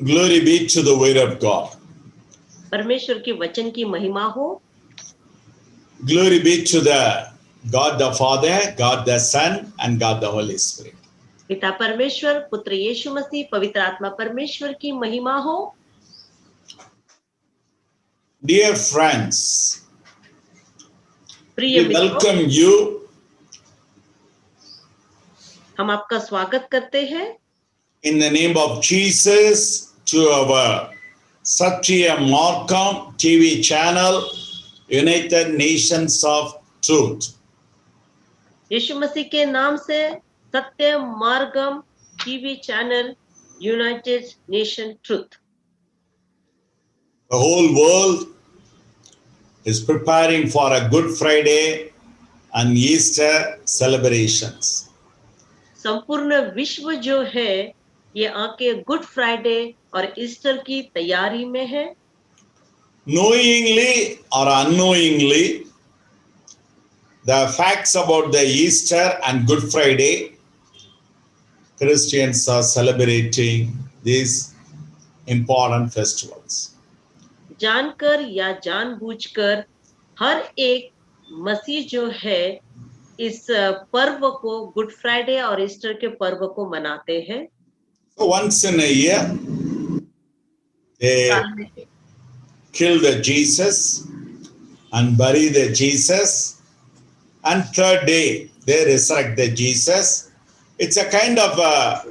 Glory be to the word of God. परमेश्वर के वचन की महिमा हो। Glory be to the God the Father, God the Son, and God the Holy Spirit. पिता परमेश्वर, पुत्र यीशु मसीह, पवित्र आत्मा परमेश्वर की महिमा हो। Dear friends, प्रिय we मित्रों, welcome you हम आपका स्वागत करते हैं in the name of Jesus to our Satya Markham TV channel, United Nations of Truth. यीशु मसीह के नाम से Satya Margam TV channel United Nation truth. The whole world is preparing for a Good Friday and Easter celebrations. संपूर्ण विश्व जो है ये आके good Friday और ईस्टर की तैयारी में है। Knowingly or unknowingly, the facts about the Easter and Good Friday, Christians are celebrating these important festivals. जानकर या जानबूझकर हर एक मसीह जो है इस पर्व को गुड फ्राइडे और ईस्टर के पर्व को मनाते हैं। So once in a year, they साल में kill the Jesus and bury the Jesus, and third day they resurrect the Jesus. It's a kind of a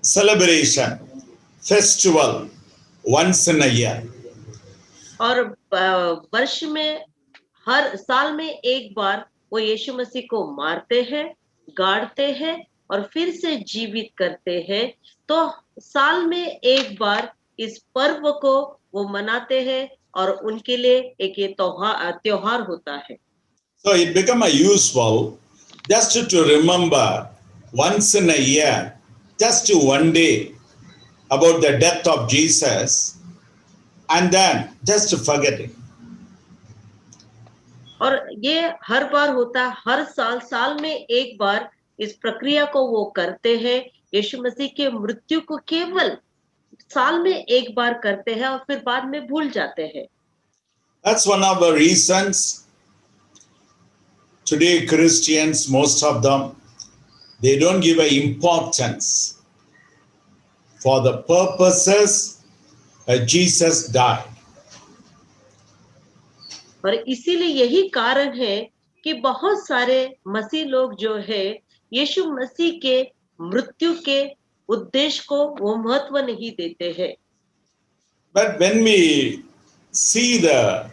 celebration, festival, once in a year. और वर्ष में हर साल में एक बार वो यीशु मसीह को मारते हैं, गाड़ते हैं और फिर से जीवित करते हैं। तो साल में एक बार इस पर्व को वो मनाते हैं और उनके लिए एक ये त्योहार होता है। So it become a useful just to remember once in a year, just one day about the death of Jesus, and then just forget it. और ये हर बार होता, हर साल में एक बार इस प्रक्रिया को वो करते हैं। यीशु मसीह के मृत्यु को केवल साल में एक बार करते हैं और फिर बाद में भूल जाते हैं। That's one of the reasons today Christians, most of them, they don't give an importance for the purposes Jesus died. और इसीलिए यही कारण है कि बहुत सारे मसीह लोग जो है यीशु मसीह के मृत्यु के उद्देश्य को वो महत्व नहीं देते हैं। But when we see the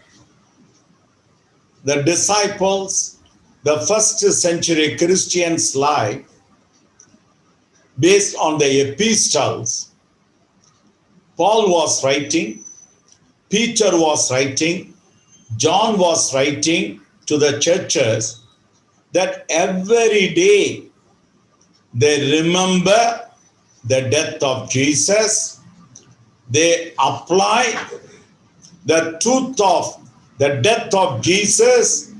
disciples, the first century Christians' life, based on the epistles, Paul was writing, Peter was writing, John was writing to the churches, that every day they remember the death of Jesus. They apply the truth of the death of Jesus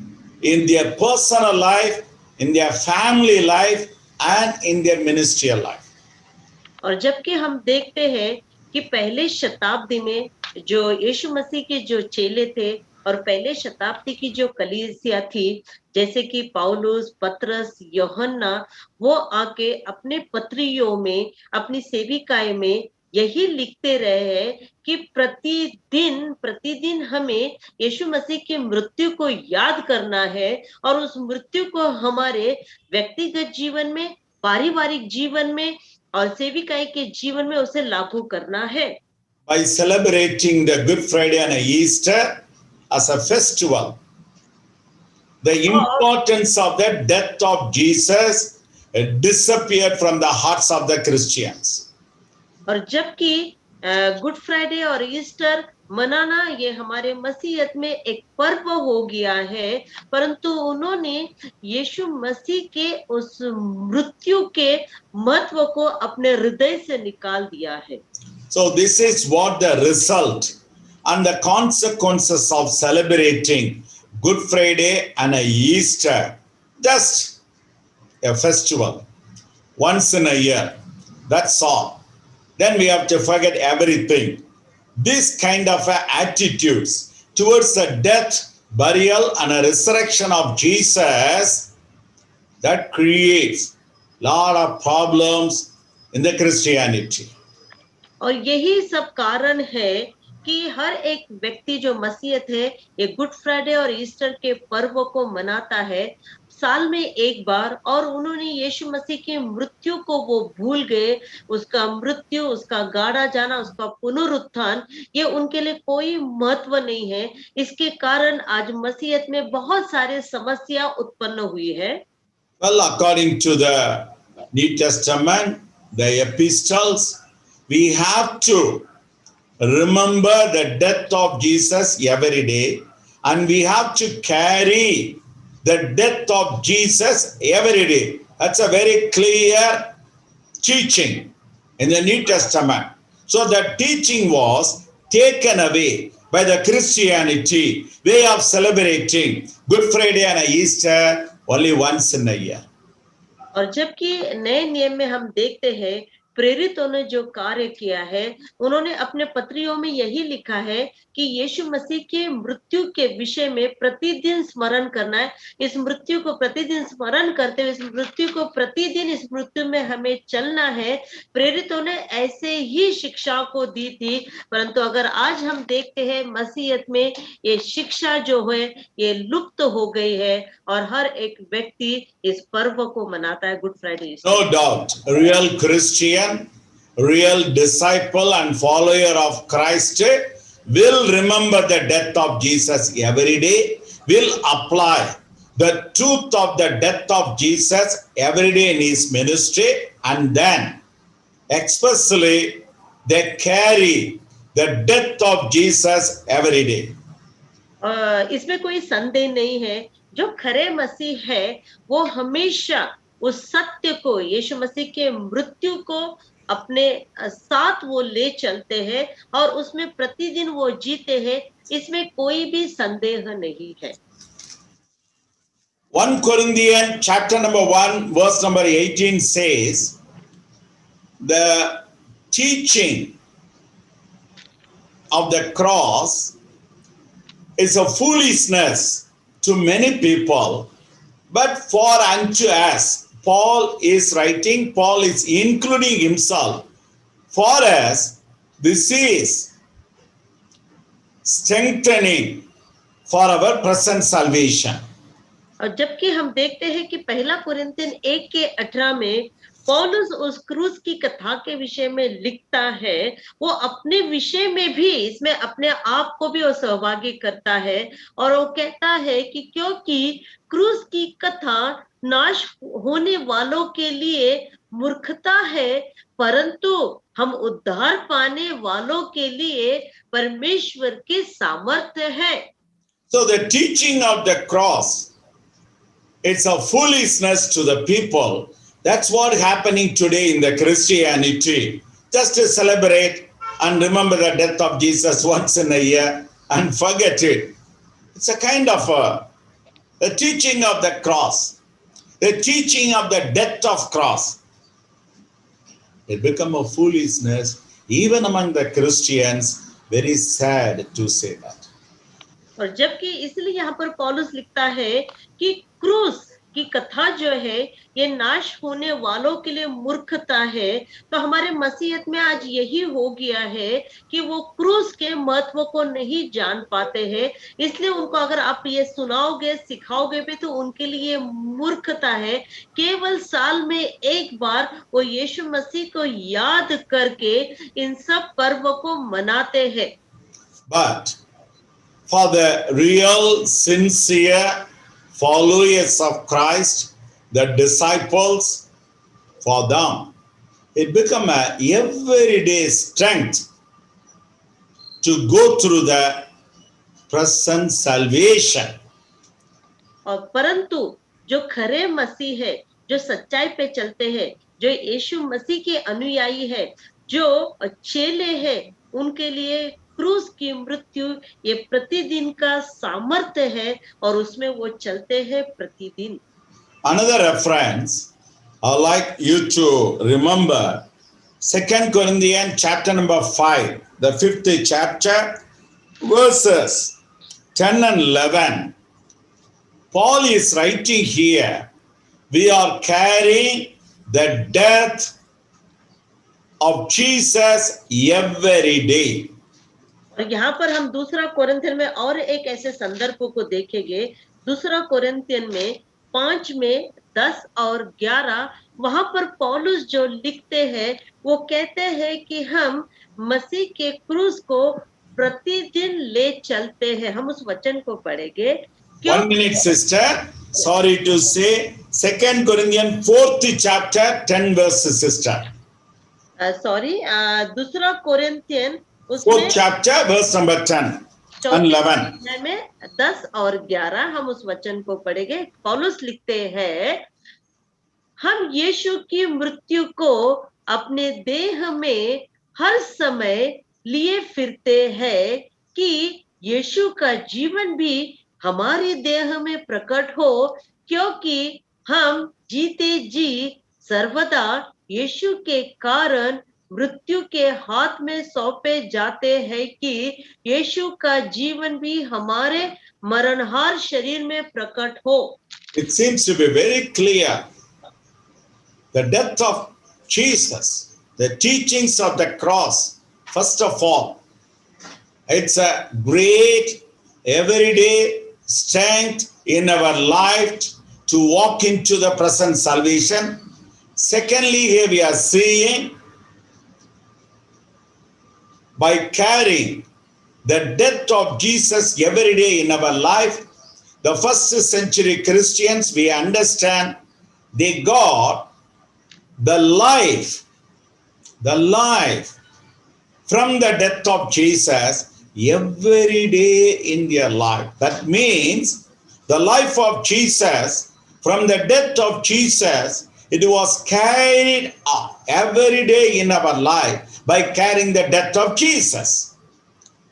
in their personal life, in their family life, and in their ministerial life. और जबकि हम देखते हैं कि पहले शताब्दी में जो यीशु मसीह के जो चेले थे और पहले शताब्दी की जो कलीसिया थी, जैसे कि पौलुस, पतरस, यूहन्ना, वो आके अपने पत्रियों में, अपनी सेविकाएं में यही लिखते रहे हैं कि प्रतिदिन हमें यीशु मसीह के मृत्यु को याद करना है और उस मृत्यु को हमारे व्यक्तिगत जीवन में, पारिवारिक जीवन में और सेविकाएं के जीवन में उसे लागू करना है। By celebrating the Good Friday and Easter as a festival, the importance of the death of Jesus disappeared from the hearts of the Christians. और जबकि गुड फ्राइडे और ईस्टर मनाना ये हमारे मसीहत में एक पर्व हो गया है, परंतु उन्होंने यीशु मसीह के उस मृत्यु के महत्व को अपने हृदय से निकाल दिया है। So this is what the result and the consequences of celebrating Good Friday and Easter, just a festival once in a year. That's all. then we have to forget everything. This kind of attitudes towards the death, burial, and a resurrection of Jesus, that creates lot of problems in the Christianity. और यही सब कारण है कि हर एक व्यक्ति जो मसीहत है, ये गुड फ्राइडे और ईस्टर के पर्व को मनाता है साल में एक बार, और उन्होंने यीशु मसीह की मृत्यु को वो भूल गए। उसका मृत्यु, उसका गाड़ा जाना, उसका पुनरुत्थान, ये उनके लिए कोई महत्व नहीं है। इसके कारण आज मसीहत में बहुत सारे समस्या उत्पन्न हुई है। Well, according to the New Testament, the epistles, we have to remember the death of Jesus every day, and we have to carry the death of Jesus every day. That's a very clear teaching in the New Testament. So the teaching was taken away by the Christianity way of celebrating Good Friday and Easter only once in a year. और जबकि नए नियम में हम देखते हैं प्रेरितों ने जो कार्य किया है, उन्होंने अपने पत्रियों में यही लिखा है कि यीशु मसीह के मृत्यु के विषय में प्रतिदिन स्मरण करना है। इस मृत्यु को प्रतिदिन स्मरण करते हुए, इस मृत्यु को प्रतिदिन, इस मृत्यु में हमें चलना है। प्रेरितों ने ऐसे ही शिक्षा को दी थी, परंतु अगर आज हम देखते हैं मसीहत में ये शिक्षा जो है ये लुप्त हो गई है, और हर एक व्यक्ति इस पर्व को मनाता है, good Friday. No doubt, real Christian, real disciple and follower of Christ will remember the death of Jesus every day, will apply the truth of the death of Jesus every day in his ministry, and then especially they carry the death of Jesus every day. इसमें कोई संदेह नहीं है, जो खरे मसीह है वो हमेशा उस सत्य को, यीशु मसीह के मृत्यु को अपने साथ वो ले चलते हैं, और उसमें प्रतिदिन वो जीते हैं। इसमें कोई भी संदेह नहीं है। 1 Corinthians chapter number 1 verse number 18 says, the teaching of the cross is a foolishness to many people, but for unto us, Paul is writing, Paul is including himself, for us this is strengthening for our present salvation. और जबकि हम देखते हैं कि पहला Corinthian 1:18 में पौलुस उस क्रूस की कथा के विषय में लिखता है, वो अपने विषय में भी इसमें अपने आप को भी वो सहभागी करता है, और वो कहता है कि क्योंकि क्रूस की कथा नाश होने वालों के लिए मूर्खता है, परंतु हम उद्धार पाने वालों के लिए परमेश्वर की सामर्थ्य है। So the teaching of the cross, it's a foolishness to the people. That's what happening today in the Christianity. Just to celebrate and remember the death of Jesus once in a year and forget it. It's a kind of the teaching of the cross, the teaching of the death of cross. It become a foolishness even among the Christians. Very sad to say that. और जबकि इसलिए यहाँ पर पौलुस लिखता है कि क्रूस की कथा जो है ये नाश होने वालों के लिए मूर्खता है, तो हमारे मसीहत में आज यही हो गया है कि वो क्रूस के महत्व को नहीं जान पाते हैं। इसलिए उनको अगर आप ये सुनाओगे, सिखाओगे भी, तो उनके लिए मूर्खता है। केवल साल में एक बार वो यीशु मसीह को याद करके इन सब पर्व को मनाते हैं। But for the real, sincere followers of Christ, the disciples, for them, it become a everyday strength to go through the present salvation. और परंतु जो खरे मसीह है, जो सच्चाई पे चलते हैं, जो यीशु मसीह के अनुयायी है, जो चेले हैं, उनके लिए क्रूस की मृत्यु ये प्रतिदिन का सामर्थ्य है, और उसमें वो चलते हैं प्रतिदिन। Another reference I like you to remember 2 Corinthians chapter number 5, the 5th chapter, verses 10 and 11. Paul is writing here, we are carrying the death of Jesus every day. और यहाँ पर हम दूसरा कोरिन्थियन में और एक ऐसे संदर्भ को देखेंगे। दूसरा कोरिन्थियन में 5 में 10 और 11 वहां पर पौलुस जो लिखते हैं वो कहते हैं कि हम मसीह के क्रूस को प्रतिदिन ले चलते हैं। हम उस वचन को पढ़ेंगे। 1 minute, sister. Sorry to say, 2 Corinthians 4th chapter, 10 verses, sister. Sorry, दूसरा Corinthian 4th chapter, verse number 10 and 11. में 10 और 11 हम उस वचन को पढ़ेंगे। पौलुस लिखते हैं, हम यीशु की मृत्यु को अपने देह में हर समय लिए फिरते हैं कि यीशु का जीवन भी हमारे देह में प्रकट हो, क्योंकि हम जीते जी सर्वदा यीशु के कारण मृत्यु के हाथ में सौंपे जाते हैं कि यीशु का जीवन भी हमारे मरणहार शरीर में प्रकट हो। It seems to be very clear. The death of Jesus, the teachings of the cross, first of all, it's a great everyday strength in our life to walk into the present salvation. Secondly, here we are seeing by carrying the death of Jesus every day in our life, the first century Christians, we understand they got the life from the death of Jesus every day in their life. That means the life of Jesus, from the death of Jesus, it was carried out every day in our life by carrying the death of Jesus.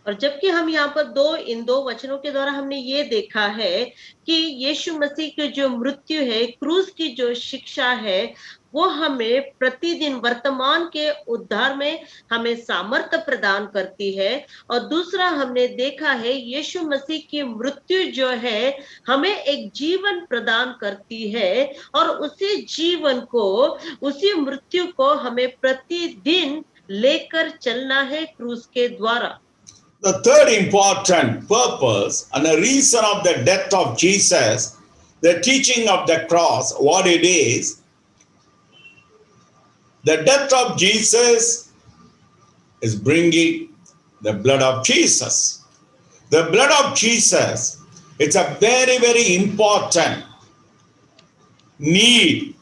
और जबकि हम यहाँ पर इन दो वचनों के द्वारा हमने ये देखा है कि यीशु मसीह की जो मृत्यु है, क्रूस की जो शिक्षा है, वो हमें प्रतिदिन वर्तमान के उद्धार में हमें सामर्थ्य प्रदान करती है। और दूसरा हमने देखा है यीशु मसीह की मृत्यु जो है हमें एक जीवन प्रदान करती है, और उसी जीवन को, उसी मृत्यु को हमें प्रतिदिन लेकर चलना है क्रूस के द्वारा। The third important purpose and a reason of the death of Jesus, the teaching of the cross, what it is, the death of Jesus is bringing the blood of Jesus. The blood of Jesus, it's a very, very important need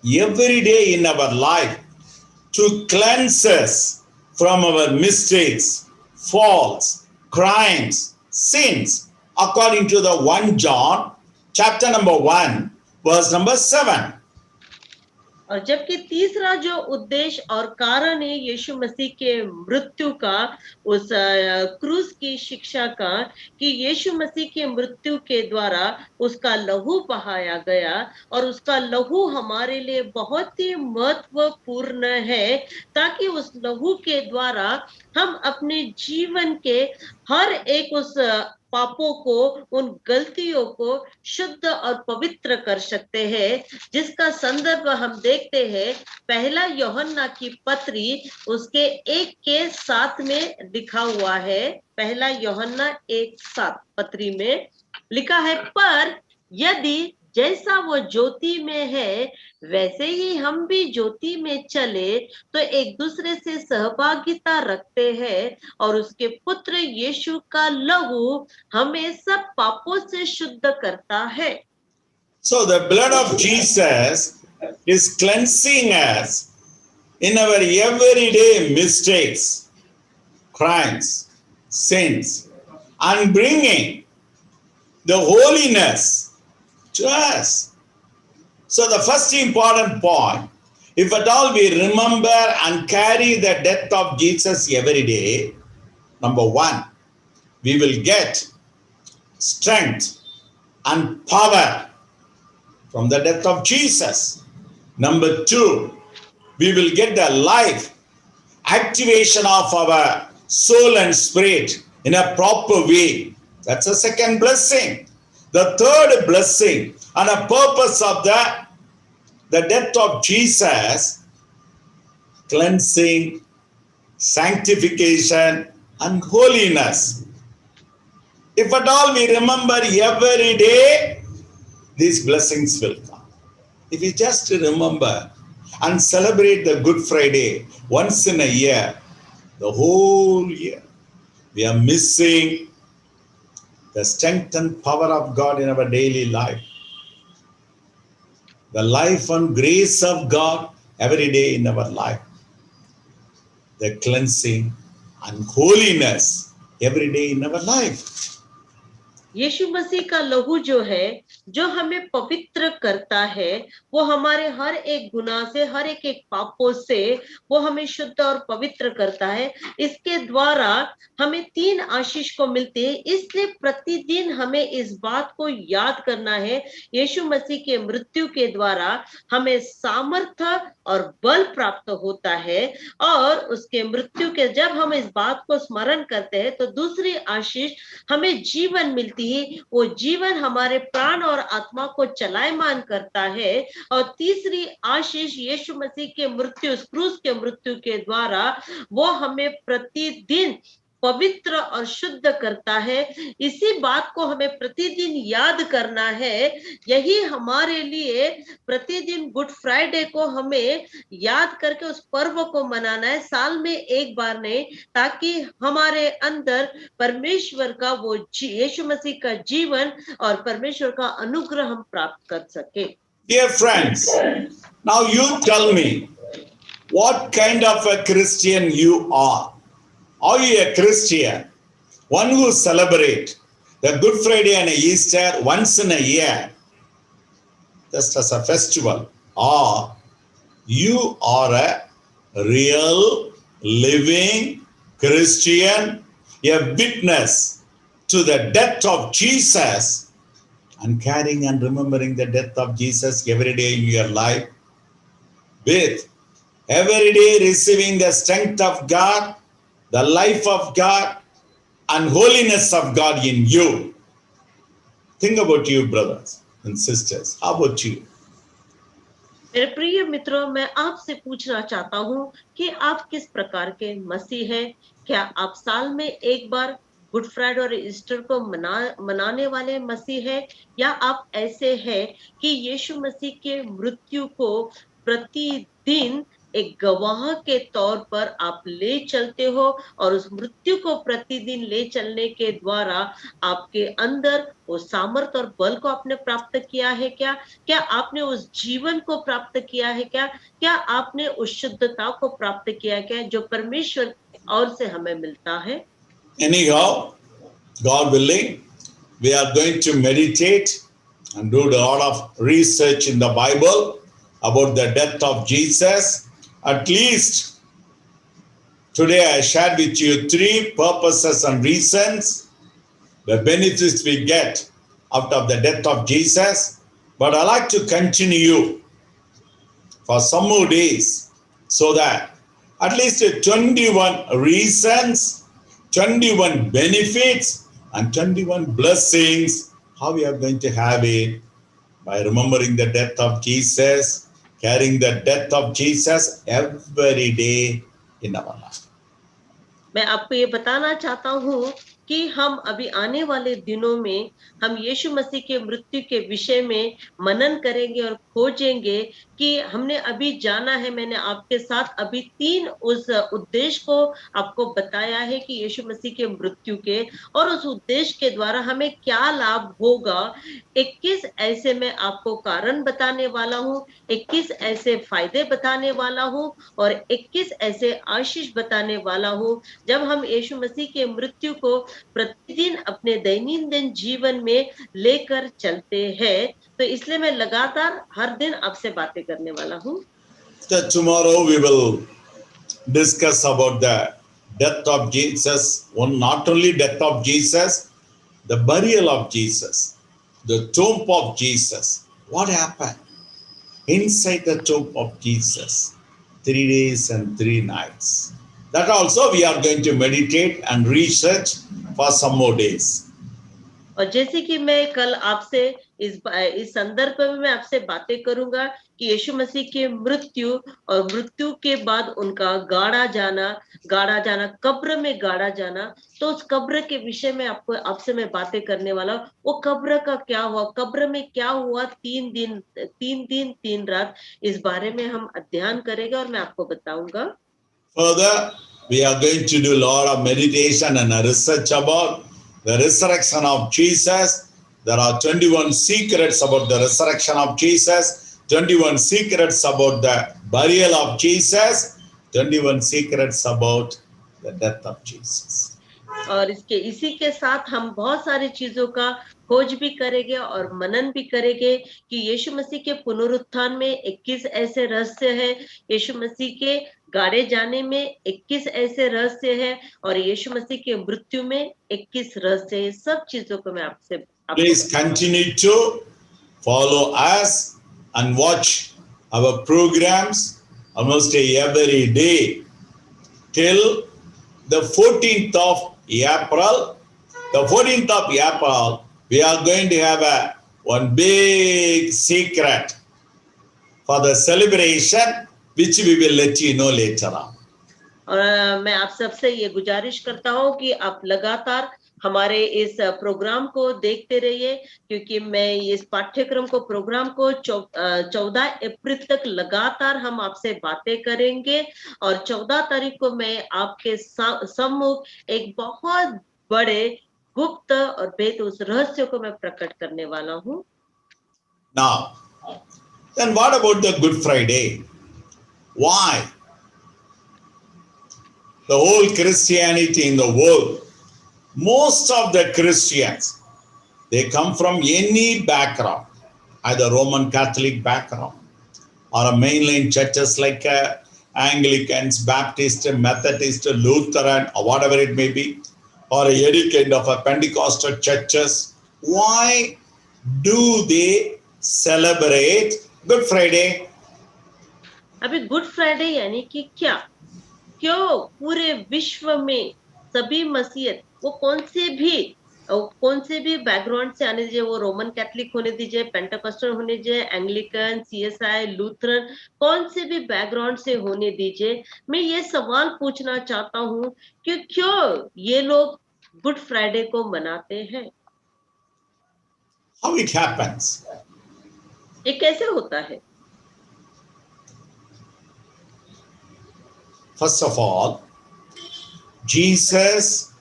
every day in our life to cleanse us from our mistakes, faults, crimes, sins, according to the 1 John chapter number 1 verse number 7. और जबकि तीसरा जो उद्देश्य और कारण है यीशु मसीह के मृत्यु का, उस क्रूस की शिक्षा का, कि यीशु मसीह की मृत्यु के द्वारा उसका लहू बहाया गया, और उसका लहू हमारे लिए बहुत ही महत्वपूर्ण है, ताकि उस लहू के द्वारा हम अपने जीवन के हर एक उस पापों को, उन गलतियों को शुद्ध और पवित्र कर सकते हैं, जिसका संदर्भ हम देखते हैं पहला यूहन्ना की पत्री उसके 1:7 में लिखा हुआ है। पहला यूहन्ना 1:7 पत्री में लिखा है, पर यदि जैसा वो ज्योति में है वैसे ही हम भी ज्योति में चले तो एक दूसरे से सहभागिता रखते हैं, और उसके पुत्र यीशु का लहू हमें सब पापों से शुद्ध करता है। So the blood of Jesus is cleansing us in our everyday mistakes, crimes, sins, and bringing the holiness to us. So the first important point, if at all we remember and carry the death of Jesus every day, number 1, we will get strength and power from the death of Jesus. Number 2, we will get the life activation of our soul and spirit in a proper way. That's the second blessing. The third blessing and a purpose of the death of Jesus, cleansing, sanctification, and holiness. If at all we remember every day, these blessings will come. If we just remember and celebrate the Good Friday once in a year, the whole year, we are missing the strength and power of God in our daily life. The life and grace of God every day in our life. The cleansing and holiness every day in our life. यीशु मसीह का लहू जो है, जो हमें पवित्र करता है, वो हमारे हर एक गुनाह से, हर एक पापों से वो हमें शुद्ध और पवित्र करता है। इसके द्वारा हमें 3 आशीष को मिलते हैं। इसलिए प्रतिदिन हमें इस बात को याद करना है, यीशु मसीह के मृत्यु के द्वारा हमें सामर्थ्य और बल प्राप्त होता है, और उसके मृत्यु के जब हम इस बात को स्मरण करते हैं तो दूसरी आशीष हमें जीवन मिलती है। वो जीवन हमारे प्राण और आत्मा को चलायमान करता है। और तीसरी आशीष यीशु मसीह के मृत्यु, क्रूस के मृत्यु के द्वारा वो हमें प्रतिदिन पवित्र और शुद्ध करता है। इसी बात को हमें प्रतिदिन याद करना है। यही हमारे लिए प्रतिदिन गुड फ्राइडे को हमें याद करके उस पर्व को मनाना है, साल में एक बार नहीं, ताकि हमारे अंदर परमेश्वर का वो यीशु मसीह का जीवन और परमेश्वर का अनुग्रह हम प्राप्त कर सके। Dear friends, now you tell me, what kind of a Christian you are? Are you a Christian? One who celebrates the Good Friday and Easter once in a year, just as a festival, or you are a real, living Christian, a witness to the death of Jesus, and carrying and remembering the death of Jesus every day in your life, with every day receiving the strength of God, the life of God, and holiness of God in you. Think about you, brothers and sisters. How about you? मेरे प्रिय मित्रों, मैं आपसे पूछना चाहता हूं कि आप किस प्रकार के मसीह हैं। क्या आप साल में एक बार गुड फ्राइडे और ईस्टर को मनाने वाले मसीह हैं, या आप ऐसे हैं कि यीशु मसीह के मृत्यु को प्रतिदिन एक गवाह के तौर पर आप ले चलते हो, और उस मृत्यु को प्रतिदिन ले चलने के द्वारा आपके अंदर वो सामर्थ और बल को आपने प्राप्त किया है क्या? क्या आपने उस जीवन को प्राप्त किया है क्या? क्या आपने उस शुद्धता को प्राप्त किया है क्या, जो परमेश्वर और से हमें मिलता है? Anyhow, God willing, we are going to meditate and do a lot of research in the Bible about the death of Jesus. At least today I shared with you 3 purposes and reasons, the benefits we get out of the death of Jesus. But I like to continue for some more days, so that at least 21 reasons, 21 benefits, and 21 blessings, how we are going to have it by remembering the death of Jesus, carrying the death of Jesus every day in our life. मैं आपको ये बताना चाहता हूँ कि हम अभी आने वाले दिनों में हम यीशु मसीह के मृत्यु के विषय में मनन करेंगे और खोजेंगे कि हमने अभी जाना है। मैंने आपके साथ अभी 3 उस उद्देश्य को आपको बताया है कि यीशु मसीह के मृत्यु के, और उस उद्देश्य के द्वारा हमें क्या लाभ होगा। 21 ऐसे मैं आपको कारण बताने वाला हूँ, 21 ऐसे फायदे बताने वाला हूँ, और 21 ऐसे आशीष बताने वाला हूँ जब हम यीशु मसीह के मृत्यु को प्रतिदिन अपने दैनंदिन जीवन में लेकर चलते हैं। तो इसलिए मैं लगातार हर दिन आपसे बातें करने वाला हूँ। So tomorrow we will discuss about the death of Jesus. Not only death of Jesus, the burial of Jesus, the tomb of Jesus. What happened inside the tomb of Jesus? 3 days and 3 nights. That also we are going to meditate and research for some more days. और जैसे कि मैं कल आपसे इस संदर्भ में मैं आपसे बातें करूंगा कि यीशु मसीह के मृत्यु और मृत्यु के बाद उनका गाड़ा जाना कब्र में गाड़ा जाना, तो उस कब्र के विषय में आपसे मैं बातें करने वाला हूं। वो कब्र का क्या हुआ, कब्र में क्या हुआ, 3 दिन 3 रात, इस बारे में हम अध्ययन करेंगे और मैं आपको बताऊंगा। Further, we are going to do a lot of meditation and research about the resurrection of Jesus. There are 21 secrets about the resurrection of Jesus, 21 secrets about the burial of Jesus, 21 secrets about the death of Jesus. और इसी के साथ हम बहुत सारी चीजों का खोज भी करेंगे और मनन भी करेंगे कि यीशु मसीह के पुनरुत्थान में 21 ऐसे रहस्य हैं, यीशु मसीह के गाड़े जाने में 21 ऐसे रहस्य हैं, और यीशु मसीह के मृत्यु में 21 रहस्य हैं। सब चीजों को मैं आपसे Please continue to follow us and watch our programs almost every day till the 14th of April. The 14th of April, we are going to have one big secret for the celebration, which we will let you know later on. और मैं आप सबसे ये गुजारिश करता हूँ कि आप लगातार हमारे इस प्रोग्राम को देखते रहिए, क्योंकि मैं इस पाठ्यक्रम को प्रोग्राम को 14 अप्रैल तक लगातार हम आपसे बातें करेंगे, और 14 तारीख को मैं आपके सम्मुख एक बहुत बड़े गुप्त और भेद उस रहस्य को मैं प्रकट करने वाला हूँ। Now, then what about the Good Friday? Why? The whole Christianity in the world, most of the Christians, they come from any background, either Roman Catholic background or a mainline churches like Anglicans, Baptist, Methodist, Lutheran, or whatever it may be, or any kind of a Pentecostal churches. Why do they celebrate Good Friday? अभी good Friday यानी कि क्या, क्यों पूरे विश्व में सभी मसीहत, वो कौन से भी बैकग्राउंड से आने दीजिए, वो रोमन कैथलिक होने दीजिए, पेंटाकोस्टल होने दीजिए, एंग्लिकन, सीएसआई, लूथरन, कौन से भी बैकग्राउंड से होने दीजिए, मैं ये सवाल पूछना चाहता हूँ कि क्यों ये लोग गुड फ्राइडे को मनाते हैं? How it happens? ये कैसे होता है? First of all, Jesus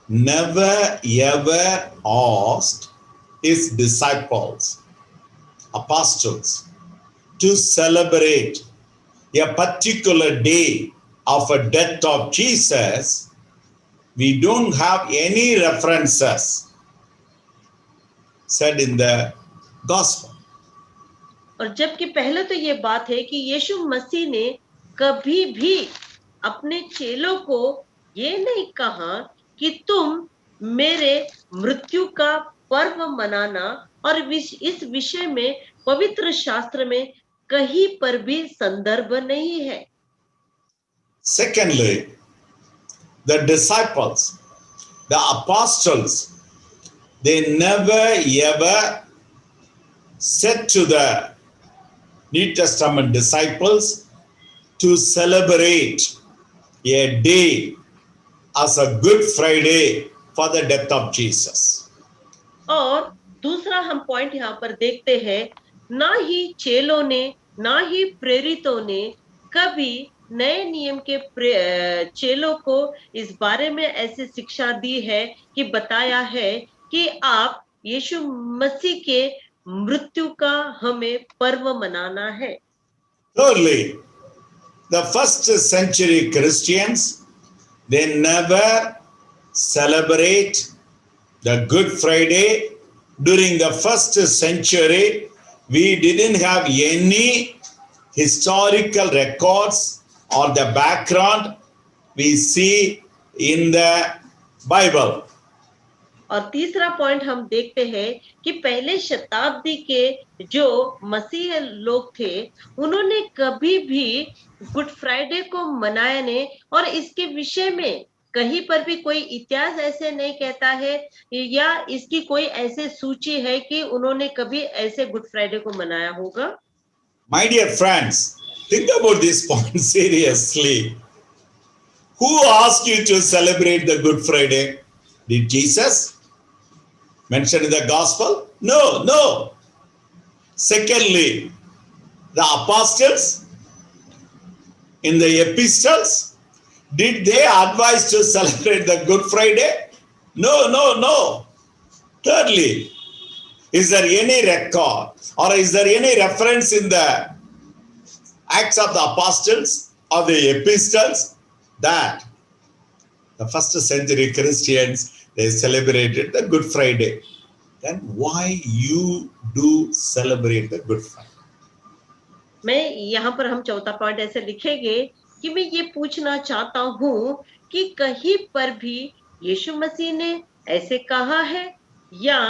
never ever asked his disciples, apostles, to celebrate a particular day of a death of Jesus. We don't have any references said in the gospel. और जबकि पहले तो ये बात है कि यीशु मसीह ने कभी भी अपने चेलों को ये नहीं कहा कि तुम मेरे मृत्यु का पर्व मनाना, और इस विषय में पवित्र शास्त्र में कहीं पर भी संदर्भ नहीं है। Secondly, the disciples, the apostles, they never ever said to the New Testament disciples to celebrate a day as a Good Friday for the death of Jesus. और दूसरा हम पॉइंट यहाँ पर देखते हैं, ना ही चेलों ने ना ही प्रेरितों ने कभी नए नियम के चेलों को इस बारे में ऐसी शिक्षा दी है कि बताया है कि आप यीशु मसीह के मृत्यु का हमें पर्व मनाना है। Thirdly, the first century Christians, they never celebrate the Good Friday. During the first century, we didn't have any historical records or the background we see in the Bible. और तीसरा पॉइंट हम देखते हैं कि पहले शताब्दी के जो मसीह लोग थे, उन्होंने कभी भी गुड फ्राइडे को मनाया नहीं, और इसके विषय में कहीं पर भी कोई इतिहास ऐसे नहीं कहता है या इसकी कोई ऐसे सूची है कि उन्होंने कभी ऐसे गुड फ्राइडे को मनाया होगा। My dear friends, think about this point seriously. Who asked you to celebrate the Good Friday? Did Jesus mention in the gospel? No, no. Secondly, the apostles in the epistles, did they advise to celebrate the Good Friday? No, no, no. Thirdly, is there any record or is there any reference in the Acts of the Apostles or the epistles that the first century Christians, they celebrated the Good Friday? Then why you do celebrate the Good Friday? मैं यहाँ पर हम चौथा point ऐसे लिखेंगे कि मैं ये पूछना चाहता हूँ कि कहीं पर भी यीशु मसीह ने ऐसे कहा है या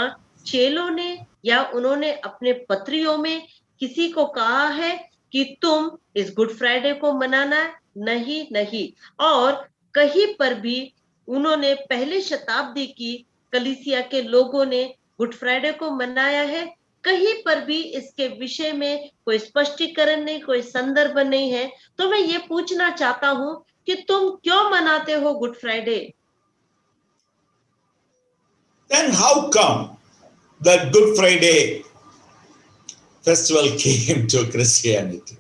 चेलों ने या उन्होंने अपने पत्रियों में किसी को कहा है कि तुम इस गुड फ्राइडे को मनाना? नहीं, नहीं। और कहीं पर भी उन्होंने पहले शताब्दी की कलीसिया के लोगों ने गुड फ्राइडे को मनाया है? कहीं पर भी इसके विषय में कोई स्पष्टीकरण नहीं, कोई संदर्भ नहीं है। तो मैं ये पूछना चाहता हूँ कि तुम क्यों मनाते हो good Friday? Then how come that Good Friday festival came to Christianity?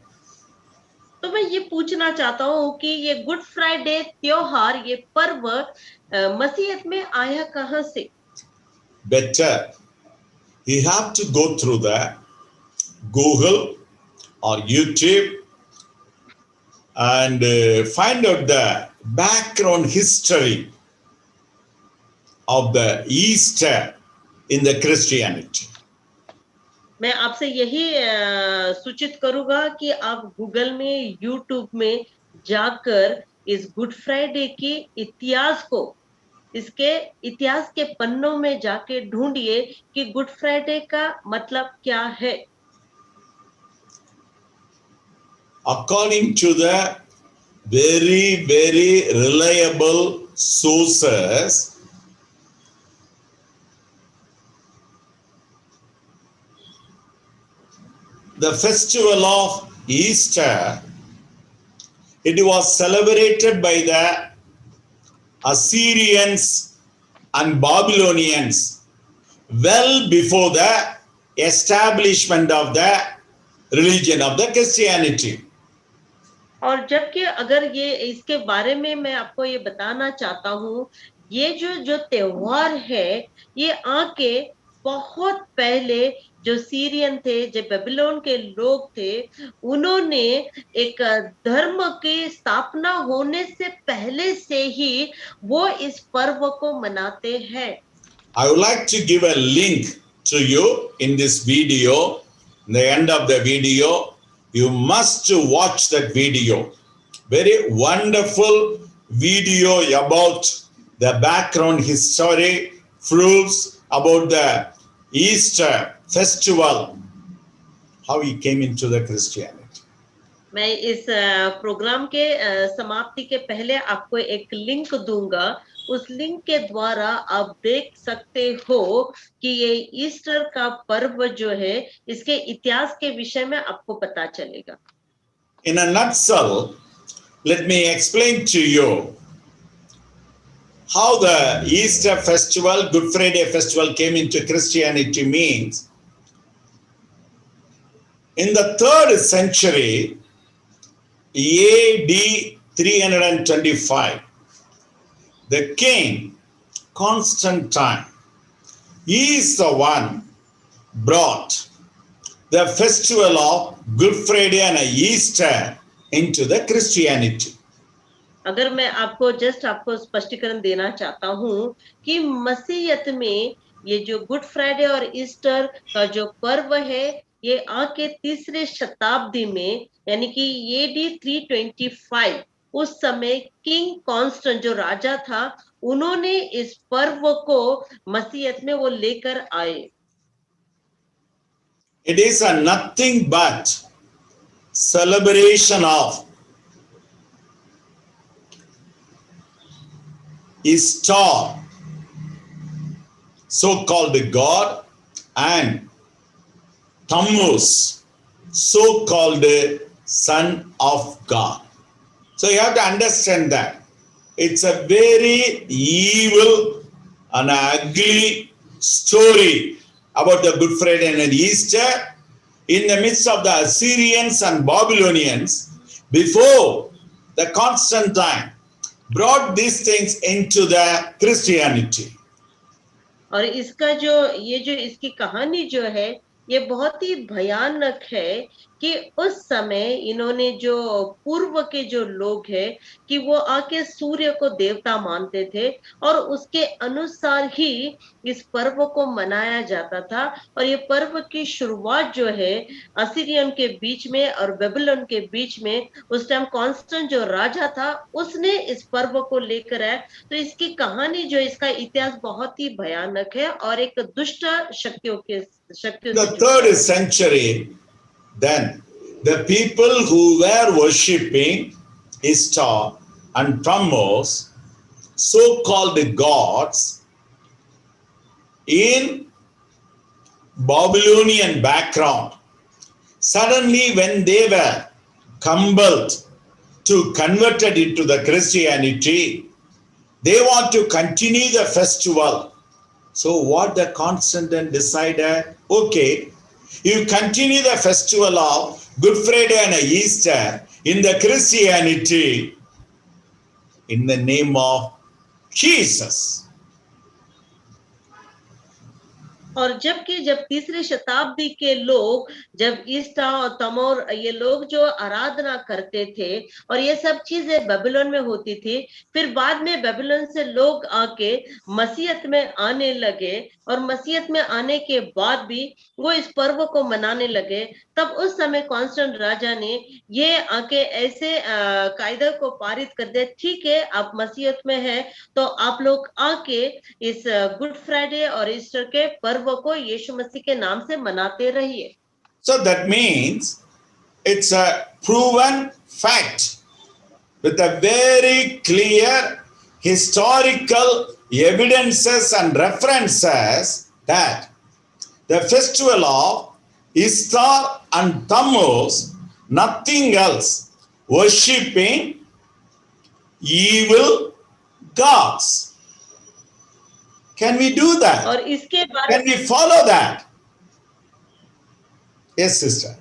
तो मैं ये पूछना चाहता हूँ कि ये गुड फ्राइडे त्योहार, ये पर्व मसीहत में आया कहाँ से? Better, you have to go through the Google or YouTube and find out the background history of the Easter in the Christianity. मैं आपसे यही सूचित करूंगा कि आप गूगल में, यूट्यूब में जाकर इस गुड फ्राइडे के इतिहास को, इसके इतिहास के पन्नों में जाके ढूंढिए कि गुड फ्राइडे का मतलब क्या है। According to the very, very reliable sources, the festival of Easter, it was celebrated by the Assyrians and Babylonians well before the establishment of the religion of the Christianity. और जबकि अगर ये इसके बारे में मैं आपको ये बताना चाहता हूँ, ये जो त्योहार है, ये आके बहुत पहले जो सीरियन थे, जो बेबीलोन के लोग थे, उन्होंने एक धर्म की स्थापना होने से पहले से ही वो इस पर्व को मनाते हैं। I would like to give a link to you in this video. In the end of the video, you must watch that video. Very wonderful video about the background history, proofs about the Easter festival, how he came into the Christianity. मैं इस programme के समाप्ति के पहले आपको एक link दूंगा। उस लिंक के द्वारा आप देख सकते हो कि ये ईस्टर का पर्व जो है, इसके इतिहास के विषय में आपको पता चलेगा। In a nutshell, let me explain to you how the Easter festival, Good Friday festival came into Christianity means. In the 3rd century, AD 325, the king Constantine, he is the one brought the festival of Good Friday and Easter into the Christianity. अगर मैं आपको आपको स्पष्टीकरण देना चाहता हूँ कि मसीहत में ये जो गुड फ्राइडे और ईस्टर का जो पर्व है, ये आके 3रे शताब्दी में, यानी कि AD 325, उस समय किंग कॉन्स्टेंट जो राजा था, उन्होंने इस पर्व को मसीहत में वो लेकर आए। It is a nothing but celebration of Ishtar, so-called God, and Tammuz, so-called son of God. So you have to understand that it's a very evil and ugly story about the Good Friday and Easter in the midst of the Assyrians and Babylonians before the Constantine brought these things into the Christianity. और इसका जो इसकी कहानी जो है, ये बहुत ही भयानक है कि उस समय इन्होंने जो पूर्व के जो लोग हैं कि वो आके सूर्य को देवता मानते थे और उसके अनुसार ही इस पर्व को मनाया जाता था। और ये पर्व की शुरुआत जो है असीरियन के बीच में और बेबीलोन के बीच में, उस टाइम कॉन्स्टेंट जो राजा था उसने इस पर्व को लेकर आया। तो इसकी कहानी जो इसका इतिहास बहुत ही भयानक है और एक दुष्ट शक्तियों से The जुड़ता है। 3rd century, then the people who were worshipping Ishtar and Tammuz, so-called gods, in Babylonian background, suddenly when they were compelled to convert it into the Christianity, they want to continue the festival. So what the Constantine decided, okay, you continue the festival of Good Friday and Easter in the Christianity in the name of Jesus. और जब तीसरी शताब्दी के लोग जब ईस्टा और तमोर ये लोग जो आराधना करते थे और ये सब चीजें बेबीलोन में होती थी, फिर बाद में बेबीलोन से लोग आके मसीहत में आने लगे और मसीहत में आने के बाद भी वो इस पर्व को मनाने लगे। तब उस समय कॉन्स्टेंट राजा ने ये आके ऐसे कायदे को पारित कर दिया, ठीक है आप मसीहत में है तो आप लोग आके इस गुड फ्राइडे और ईस्टर के पर्व को यीशु मसीह के नाम से मनाते रहिए। So that means it's a proven fact with a very clear historical evidences and references that the festival of Ishtar and Tammuz, nothing else, worshipping evil gods. Can we do that? और इसके बारे Can we follow that? Yes, sister.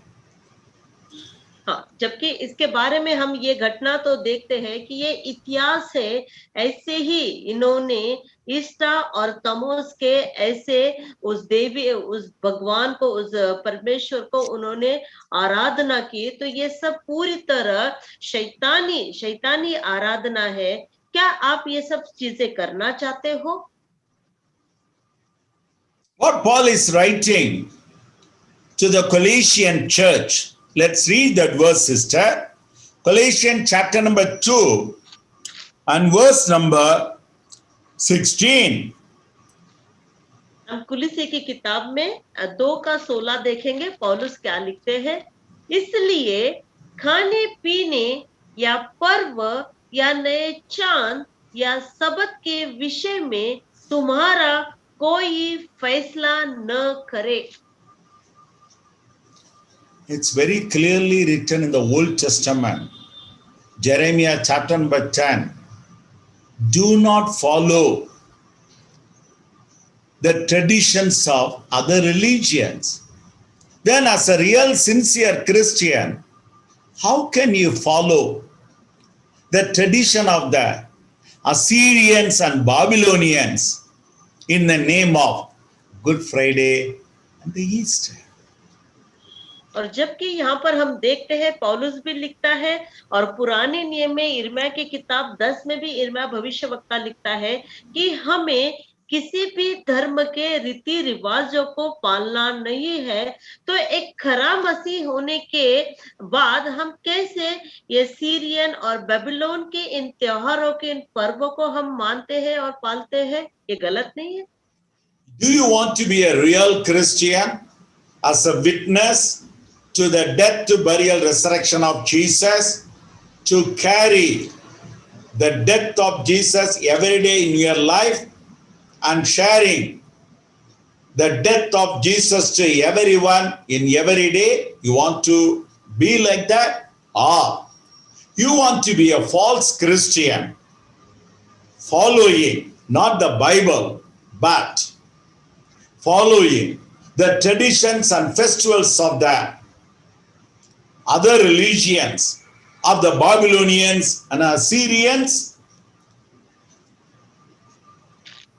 हाँ, जबकि इसके बारे में हम ये घटना तो देखते हैं कि ये इतिहास है, ऐसे ही इन्होंने ईस्टा और तमोस के ऐसे उस देवी उस भगवान को उस परमेश्वर को उन्होंने आराधना की। तो ये सब पूरी तरह शैतानी आराधना है। क्या आप ये सब चीजें करना चाहते हो? What Paul is writing to the Colossian church. Let's read that verse, sister. Colossians chapter number 2 and verse number 16. हम कुलिसी की किताब में 2:16 देखेंगे। पौलुस क्या लिखते हैं? इसलिए खाने पीने या पर्व या नए चांद या सबत के विषय में तुम्हारा कोई फैसला न करे। It's very clearly written in the Old Testament. Jeremiah chapter number 10. Do not follow the traditions of other religions. Then as a real sincere Christian, how can you follow the tradition of the Assyrians and Babylonians in the name of Good Friday and the Easter? और जबकि यहाँ पर हम देखते हैं पौलुस भी लिखता है और पुराने नियम में यिर्मयाह की किताब 10 में भी यिर्मयाह भविष्यवक्ता लिखता है कि हमें किसी भी धर्म के रीति रिवाजों को पालना नहीं है, तो एक खरा मसीह होने के बाद हम कैसे ये सीरियन और बेबीलोन के इन त्योहारों के इन पर्वों को हम मानते हैं और पालते हैं? ये गलत नहीं है? Do you want to be a real Christian as a witness to the death, burial, resurrection of Jesus, to carry the death of Jesus every day in your life and sharing the death of Jesus to everyone in every day? You want to be like that? Or you want to be a false Christian, following not the Bible, but following the traditions and festivals of the other religions of the Babylonians and Assyrians?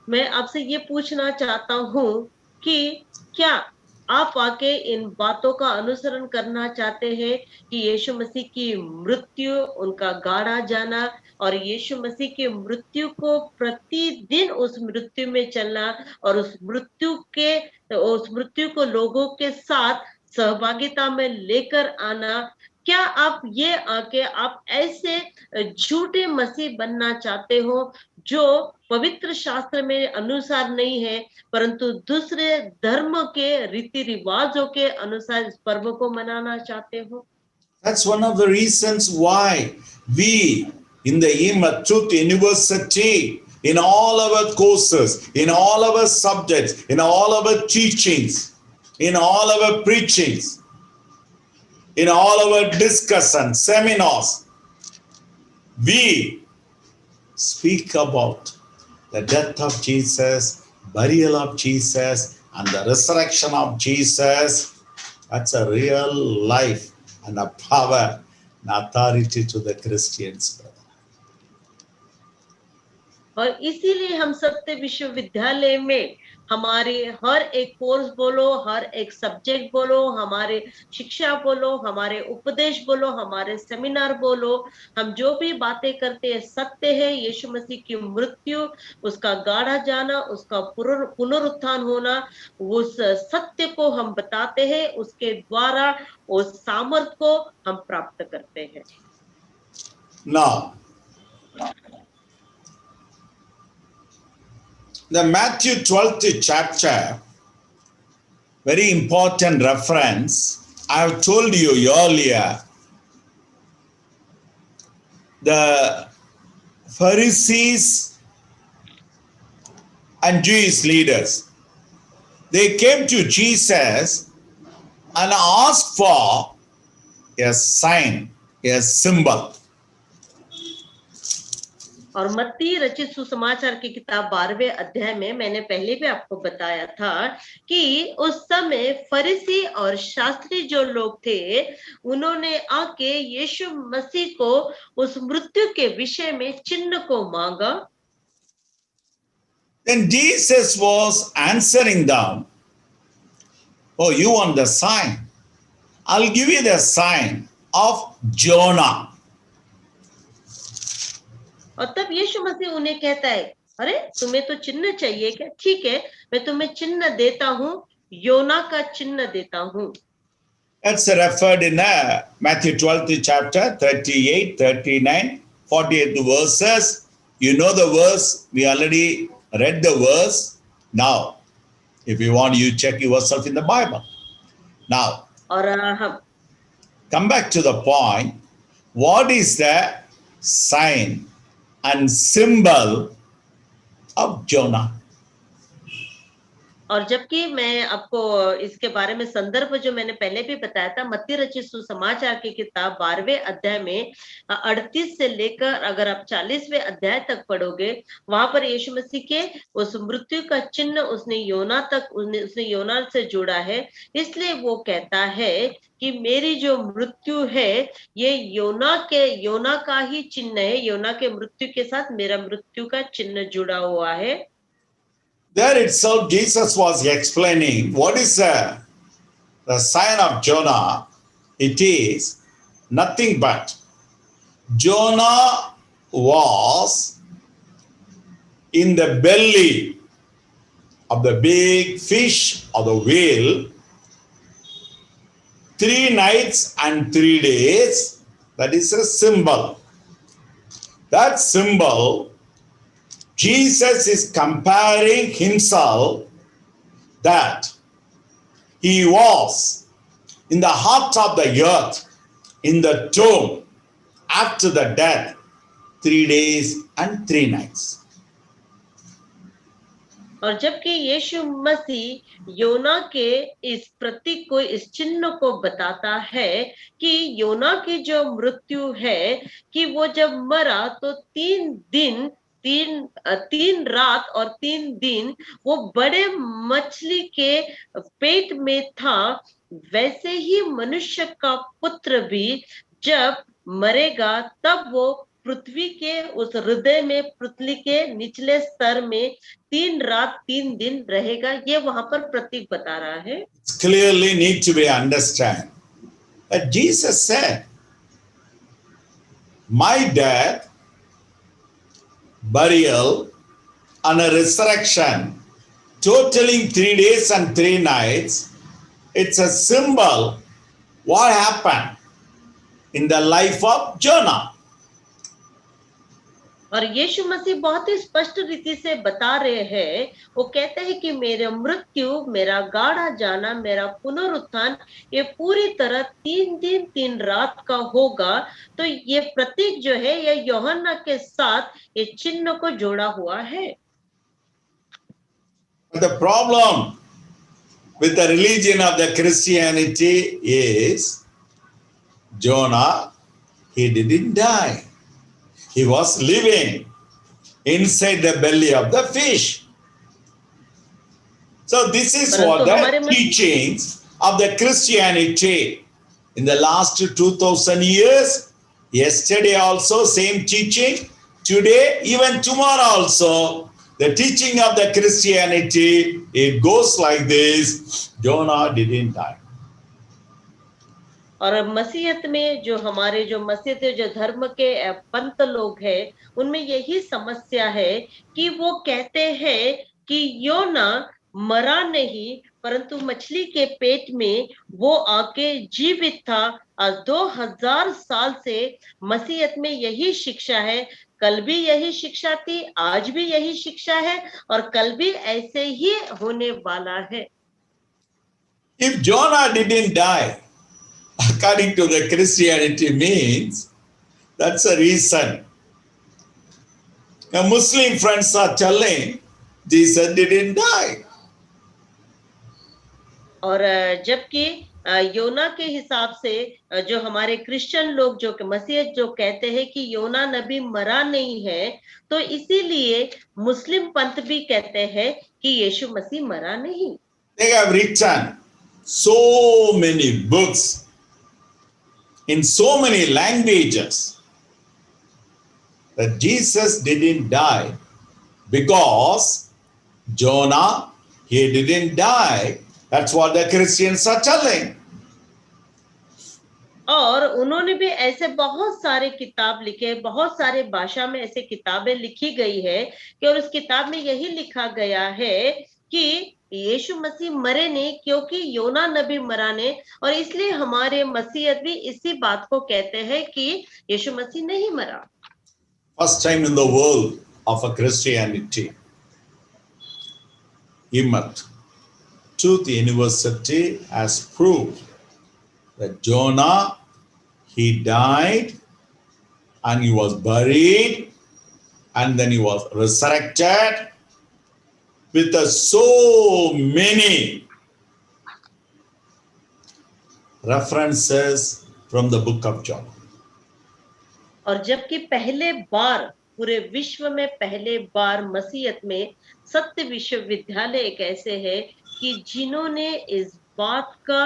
मैं आपसे ये पूछना चाहता हूँ कि क्या आप आके इन बातों का अनुसरण करना चाहते हैं कि यीशु मसीह की मृत्यु, उनका गाड़ा जाना और यीशु मसीह की मृत्यु को प्रतिदिन उस मृत्यु में चलना और उस मृत्यु को लोगों के साथ सहभागिता में लेकर आना? क्या आप ये आके आप ऐसे झूठे मसीह बनना चाहते हो जो पवित्र शास्त्र में अनुसार नहीं है, परंतु दूसरे धर्म के रीति रिवाजों के अनुसार इस पर्व को मनाना चाहते हो? That's one of the reasons why we in the Truth University, in all our courses, in all our subjects, in all our teachings, in all our preachings, in all our discussions, seminars, we speak about the death of Jesus, burial of Jesus, and the resurrection of Jesus. That's a real life and a power and authority to the Christians. और इसीलिए हम सत्य विश्वविद्यालय में हमारे हर एक course बोलो, हर एक सब्जेक्ट बोलो, हमारे शिक्षा बोलो, हमारे उपदेश बोलो, हमारे सेमिनार बोलो, हम जो भी बातें करते हैं सत्य है। यीशु मसीह की मृत्यु, उसका गाड़ा जाना, उसका पुनरुत्थान होना, उस सत्य को हम बताते हैं, उसके द्वारा उस सामर्थ को हम प्राप्त करते हैं। Now, the Matthew 12th chapter, very important reference. I have told you earlier, the Pharisees and Jewish leaders, they came to Jesus and asked for a sign, a symbol. और मत्ती रचित सुसमाचार की किताब 12वें अध्याय में मैंने पहले भी आपको बताया था कि उस समय फरीसी और शास्त्री जो लोग थे, उन्होंने आके यीशु मसीह को उस मृत्यु के विषय में चिन्ह को मांगा। Then Jesus was answering them, "Oh, you want the sign? I'll give you the sign of Jonah." और तब यीशु मसीह उन्हें कहता है, अरे तुम्हें तो चिन्ह चाहिए क्या? ठीक है, मैं तुम्हें चिन्ह देता हूँ, योना का चिन्ह देता हूँ। That's referred in Matthew 12th chapter, 38, 39, 48 verses. You know the verse, we already read the verse. Now, if you want, you check yourself in the Bible. Now, और हम come back to the point. What is the sign and symbol of Jonah? और जबकि मैं आपको इसके बारे में संदर्भ जो मैंने पहले भी बताया था, मत्ती रचित सुसमाचार की किताब 12वें अध्याय में 38 से लेकर अगर आप 40वें अध्याय तक पढ़ोगे, वहां पर यीशु मसीह के उस मृत्यु का चिन्ह उसने योना से जोड़ा है। इसलिए वो कहता है कि मेरी जो मृत्यु है ये योना का ही चिन्ह है, योना के मृत्यु के साथ मेरा मृत्यु का चिन्ह जुड़ा हुआ है। There itself, Jesus was explaining what is the sign of Jonah. It is nothing but Jonah was in the belly of the big fish or the whale, 3 nights and 3 days, that is a symbol. That symbol, Jesus is comparing himself that he was in the heart of the earth, in the tomb, after the death, 3 days and 3 nights. और जबकि यीशु मसीह योना के इस प्रतीक को, इस चिन्ह को बताता है कि योना की जो मृत्यु है, कि वो जब मरा तो 3 रात और 3 दिन वो बड़े मछली के पेट में था, वैसे ही मनुष्य का पुत्र भी जब मरेगा तब वो पृथ्वी के उस हृदय में, पृथ्वी के निचले स्तर में 3 रात 3 दिन रहेगा। ये वहां पर प्रतीक बता रहा है। It's clearly need to be understand that Jesus said, my death, burial, and a resurrection, totaling 3 days and 3 nights, it's a symbol what happened in the life of Jonah. और यीशु मसीह बहुत ही स्पष्ट रीति से बता रहे हैं, वो कहते हैं कि मेरा मृत्यु, मेरा गाड़ा जाना, मेरा पुनरुत्थान, ये पूरी तरह 3 दिन 3 रात का होगा। तो ये प्रतीक जो है, ये यूहन्ना के साथ ये चिन्ह को जोड़ा हुआ है। The problem with the religion of the Christianity is Jonah, he didn't die. He was living inside the belly of the fish. So this is what the teachings of the Christianity in the last 2000 years. Yesterday also same teaching. Today, even tomorrow also, the teaching of the Christianity, it goes like this: Jonah didn't die. और मसीहत में जो हमारे जो मसीहत जो धर्म के पंथ लोग हैं, उनमें यही समस्या है कि वो कहते हैं कि योना मरा नहीं, परंतु मछली के पेट में वो आके जीवित था। 2000 साल से मसीहत में यही शिक्षा है, कल भी यही शिक्षा थी, आज भी यही शिक्षा है और कल भी ऐसे ही होने वाला है। If Jonah didn't die, according to the Christianity, means that's a reason. Now, Muslim friends are telling Jesus didn't die. और जबकि योना के हिसाब से जो हमारे क्रिश्चियन लोग जो मसीह जो कहते हैं कि योना नबी मरा नहीं है, तो इसीलिए मुस्लिम पंथ भी कहते हैं कि यीशु मसीह मरा नहीं। They have written so many books in so many languages that Jesus didn't die because Jonah, he didn't die. That's what the Christians are telling. और उन्होंने भी ऐसे बहुत सारे किताब लिखे, बहुत सारे भाषा में ऐसे किताबें लिखी गई है कि और उस किताब में यही लिखा गया है कि यीशु मसीह मरे नहीं, क्योंकि योना नबी मरा नहीं। और इसलिए हमारे मसीहत भी इसी बात को कहते हैं कि यीशु मसीह नहीं मरा। First time in the world of a Christianity, IMAT, Truth University has proved that Jonah, he died and he was buried and then he was resurrected with so many references from the book of John. और जबकि पहले बार पूरे विश्व में पहले बार मसीहत में सत्य विश्वविद्यालय एक ऐसे है कि जिन्होंने इस बात का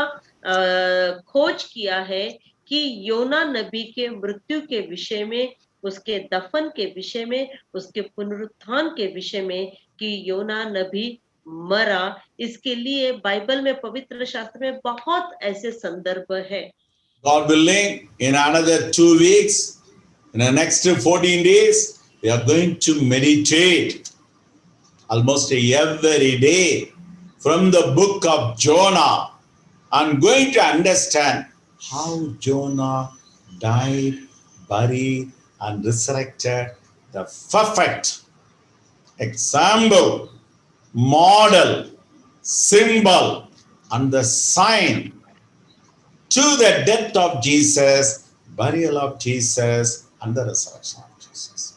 खोज किया है कि योना नबी के मृत्यु के विषय में, उसके दफन के विषय में, उसके पुनरुत्थान के विषय में, कि योना नबी मरा। इसके लिए बाइबल में, पवित्र शास्त्र में बहुत ऐसे संदर्भ है। God willing, in another 2 weeks, in the next 14 days, we are going to meditate almost every day from the book of Jonah, I'm going to understand how Jonah died, buried, and resurrected, the perfect example, model, symbol, and the sign to the death of Jesus, burial of Jesus, and the resurrection of Jesus.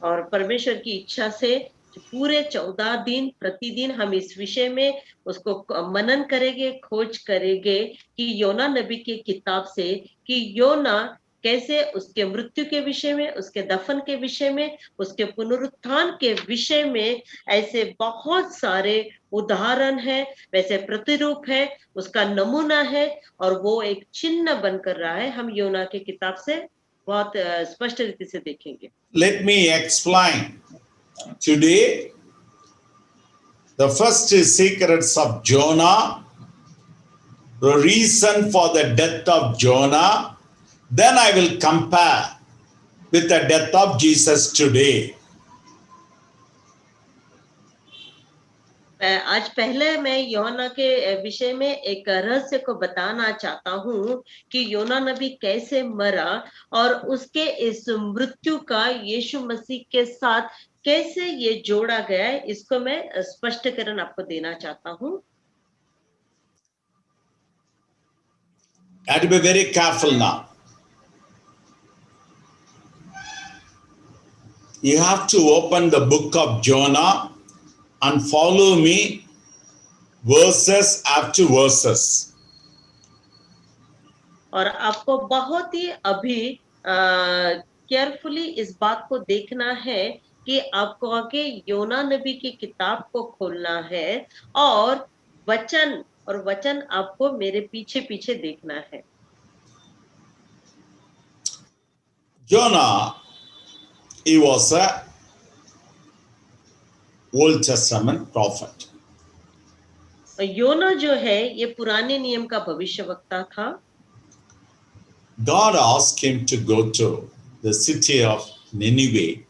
और परमेश्वर की इच्छा से पूरे 14 दिन प्रतिदिन हम इस विषय में उसको मनन करेंगे, खोज करेंगे कि योना नबी की किताब से कि योना कैसे उसके मृत्यु के विषय में, उसके दफन के विषय में, उसके पुनरुत्थान के विषय में ऐसे बहुत सारे उदाहरण है, वैसे प्रतिरूप है, उसका नमूना है और वो एक चिन्ह बनकर रहा है। हम योना की किताब से बहुत स्पष्ट रीति से देखेंगे। Let me explain. Today, the first secrets of Jonah, the reason for the death of Jonah, then I will compare with the death of Jesus today. आज पहले मैं योना के विषय में एक रहस्य को बताना चाहता हूँ कि योना नबी कैसे मरा और उसके इस मृत्यु का यीशु मसीह के साथ कैसे ये जोड़ा गया है, इसको मैं स्पष्टीकरण आपको देना चाहता हूँ। I have to be very careful now. You have to open the book of Jonah and follow me verses after verses. और आपको बहुत ही अभी केयरफुली इस बात को देखना है कि आपको आगे योना नबी की किताब को खोलना है और वचन आपको मेरे पीछे पीछे देखना है। Jonah, he was a Old Testament prophet. योना जो है ये पुराने नियम का भविष्यवक्ता था। God asked him to go to the city of Nineveh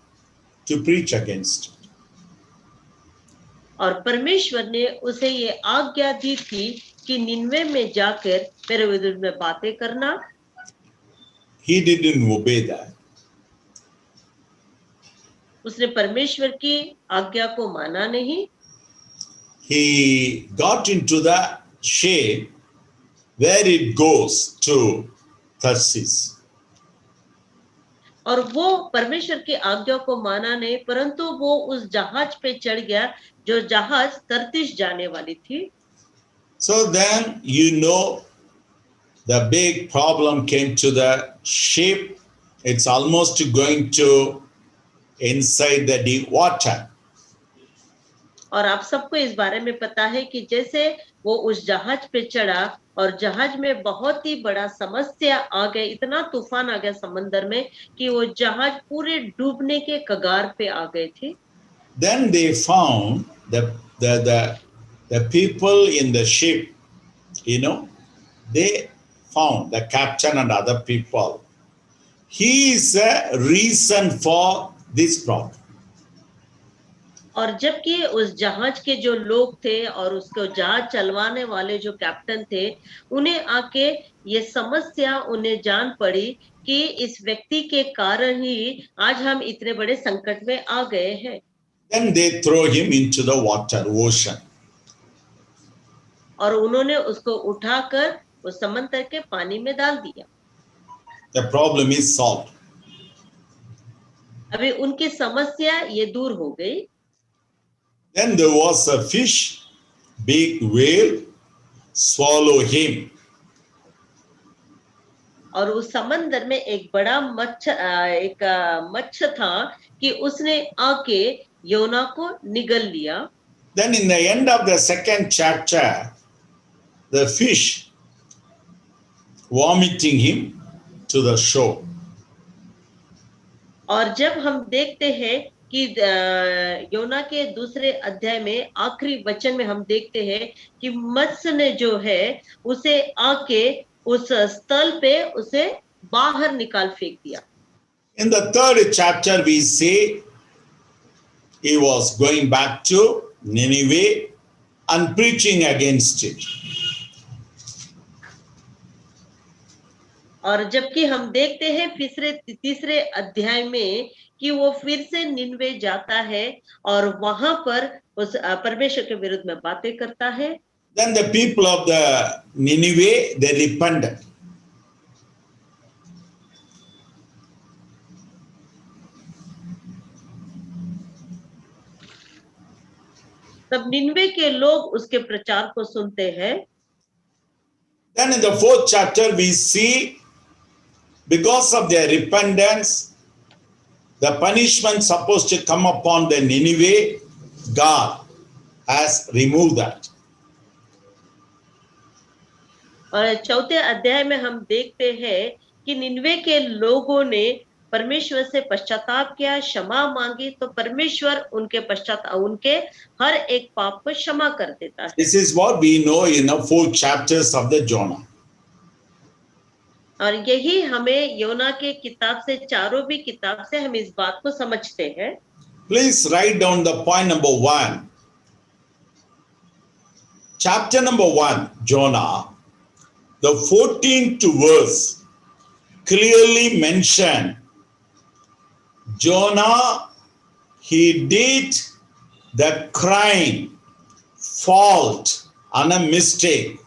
to preach against it. और परमेश्वर ने उसे ये आज्ञा दी थी कि निनवे में जाकर मेरे विरुद्ध में बातें करना। He didn't obey that. उसने परमेश्वर की आज्ञा को माना नहीं। He got into the ship where it goes to Tarsus. और वो परमेश्वर की आज्ञा को माना नहीं, परंतु वो उस जहाज पे चढ़ गया जो जहाज तर्तीश जाने वाली थी। So then the big problem came to the ship. It's almost going to inside the deep water. और आप सबको इस बारे में पता है कि जैसे वो उस जहाज पे चढ़ा और जहाज में बहुत ही बड़ा समस्या आ गई, इतना तूफान आ गया समंदर में कि वो जहाज पूरे डूबने के कगार पे आ गए थे। Then they found the people in the ship, they found the captain and other people. He is a reason for this problem. और जबकि उस जहाज के जो लोग थे और उसको जहाज चलवाने वाले जो कैप्टन थे, उन्हें आके ये समस्या उन्हें जान पड़ी कि इस व्यक्ति के कारण ही आज हम इतने बड़े संकट में आ गए हैं। Then they throw him into the water, ocean. और उन्होंने उसको उठाकर उस समंदर के पानी में डाल दिया। The problem is solved. अभी उनकी समस्या ये दूर हो गई। Then there was a fish, big whale, swallow him. और उस समंदर में एक बड़ा मच्छ था कि उसने आके योना को निगल लिया। Then in the end of the second chapter, the fish vomiting him to the shore. और जब हम देखते हैं कि योना के दूसरे अध्याय में आखिरी वचन में हम देखते हैं कि मत्स्य ने जो है उसे आके उस स्थल पे उसे बाहर निकाल फेंक दिया। In the third chapter we see he was going back to Nineveh and preaching against it. और जबकि हम देखते हैं तीसरे अध्याय में कि वो फिर से निनवे जाता है और वहां पर उस परमेश्वर के विरुद्ध में बातें करता है। Then the people of the Nineveh, they repented. तब निनवे के लोग उसके प्रचार को सुनते हैं। Then in the 4th chapter we see, because of their repentance, the punishment supposed to come upon the Nineveh, God has removed that. और चौथे अध्याय में हम देखते हैं कि निनवे के लोगों ने परमेश्वर से पश्चाताप किया, क्षमा मांगी, तो परमेश्वर उनके हर एक पाप को क्षमा कर देता है। This is what we know in the 4 chapters of the Jonah. और यही हमें योना के किताब से, चारों भी किताब से हम इस बात को समझते हैं। Please write down the point number 1. Chapter number 1, Jonah, the 14th verse clearly mentioned Jonah, he did the crime, fault, and a mistake.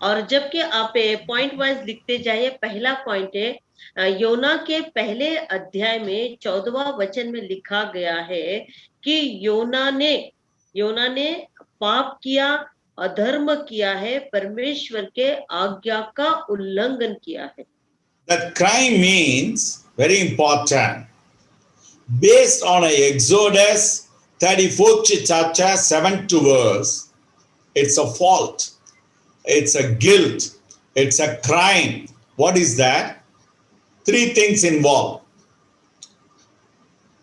और जबकि आप पॉइंट वाइज लिखते जाइए, पहला पॉइंट है योना के पहले अध्याय में 14वां वचन में लिखा गया है कि योना ने पाप किया, अधर्म किया है, परमेश्वर के आज्ञा का उल्लंघन किया है। That crime means, very important, based on Exodus 34th chapter 7th verse, it's a fault, it's a guilt, it's a crime. What is that? 3 things involved: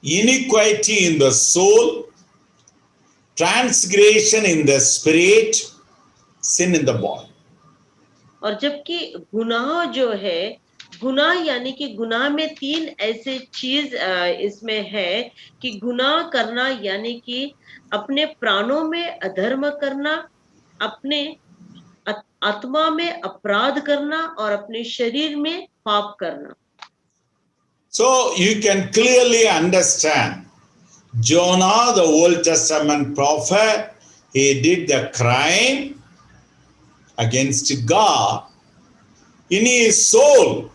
iniquity in the soul, transgression in the spirit, sin in the body. और जबकि गुनाह जो है, गुनाह यानी कि गुनाह में 3 ऐसे चीज इसमें है कि गुनाह करना यानी कि अपने प्राणों में अधर्म करना, अपने आत्मा में अपराध करना और अपने शरीर में पाप करना। So you can clearly understand Jonah, the Old Testament prophet, he did the crime against God in his soul.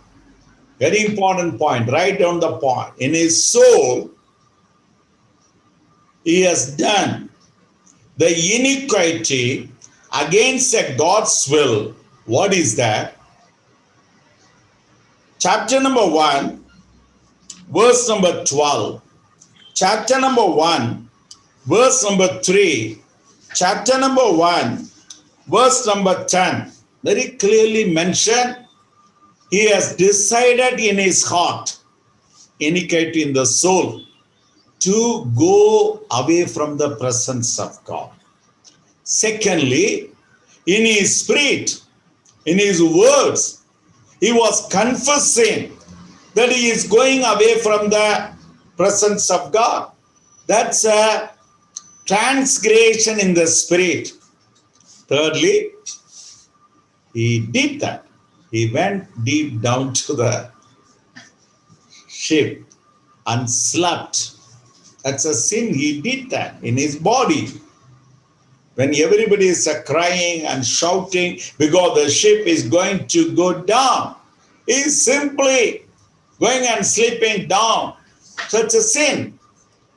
Very important point. Write down the point. In his soul, he has done the iniquity against God's will. What is that? Chapter number 1, verse number 12. Chapter number 1, verse number 3. Chapter number 1, verse number 10. Very clearly mentioned, he has decided in his heart, iniquity in the soul, to go away from the presence of God. Secondly, in his spirit, in his words, he was confessing that he is going away from the presence of God. That's a transgression in the spirit. Thirdly, he did that. He went deep down to the ship and slept. That's a sin. He did that in his body. When everybody is crying and shouting because the ship is going to go down, he's simply going and sleeping down. So it's a sin.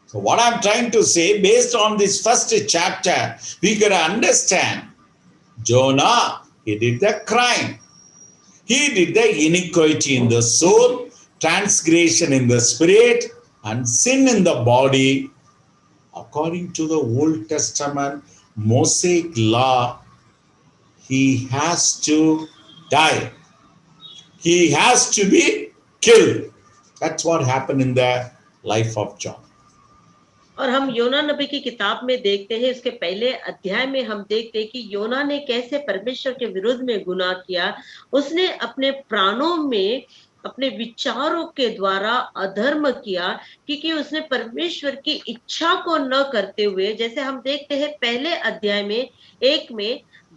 So what I'm trying to say, based on this first chapter, we can understand Jonah, he did the crime. He did the iniquity in the soul, transgression in the spirit, and sin in the body. According to the Old Testament Mosaic law, he has to die. He has to be killed. That's what happened in the life of John. और हम योना नबी की किताब में देखते हैं, इसके पहले अध्याय में हम देखते हैं कि योना ने कैसे परमेश्वर के विरुद्ध में गुनाह किया। उसने अपने प्राणों में अपने विचारों के द्वारा अधर्म किया, क्योंकि उसने परमेश्वर की इच्छा को न करते हुए, जैसे हम देखते हैं पहले अध्याय में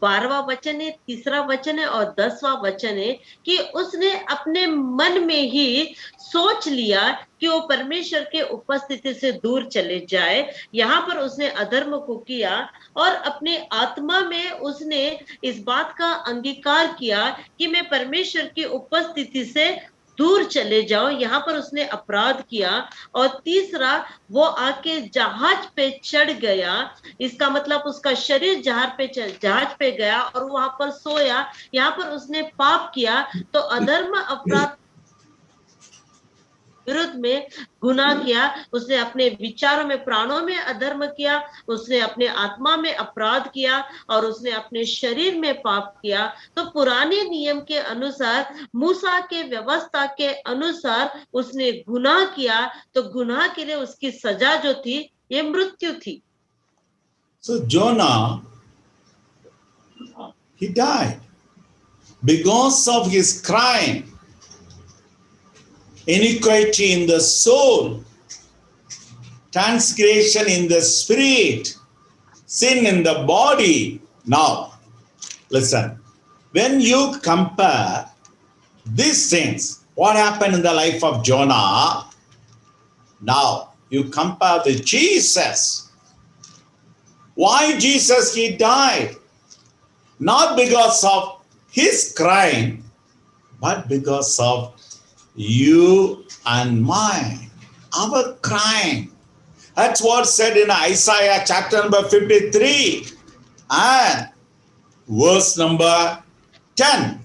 12वां वचन है, 3रा वचन है और 10वां वचन है, कि उसने अपने मन में ही सोच लिया कि वो परमेश्वर के उपस्थिति से दूर चले जाए। यहाँ पर उसने अधर्म को किया और अपने आत्मा में उसने इस बात का अंगीकार किया कि मैं परमेश्वर की उपस्थिति से दूर चले जाओ। यहाँ पर उसने अपराध किया। और तीसरा, वो आके जहाज पे चढ़ गया। इसका मतलब उसका शरीर जहाज पे गया और वहां पर सोया। यहाँ पर उसने पाप किया। तो अधर्म अपराध विरुद्ध में गुनाह किया। उसने अपने विचारों में, प्राणों में अधर्म किया, उसने अपने आत्मा में अपराध किया और उसने अपने शरीर में पाप किया। तो पुराने नियम के अनुसार, मूसा के व्यवस्था के अनुसार उसने गुनाह किया। तो गुनाह के लिए उसकी सजा जो थी, ये मृत्यु थी। So Jonah, he died because of his crime, iniquity in the soul, transgression in the spirit, sin in the body. Now, listen, when you compare these things, what happened in the life of Jonah, now you compare with Jesus. Why Jesus, he died? Not because of his crime, but because of you and mine, our crime. That's what said in Isaiah chapter number 53 and verse number 10.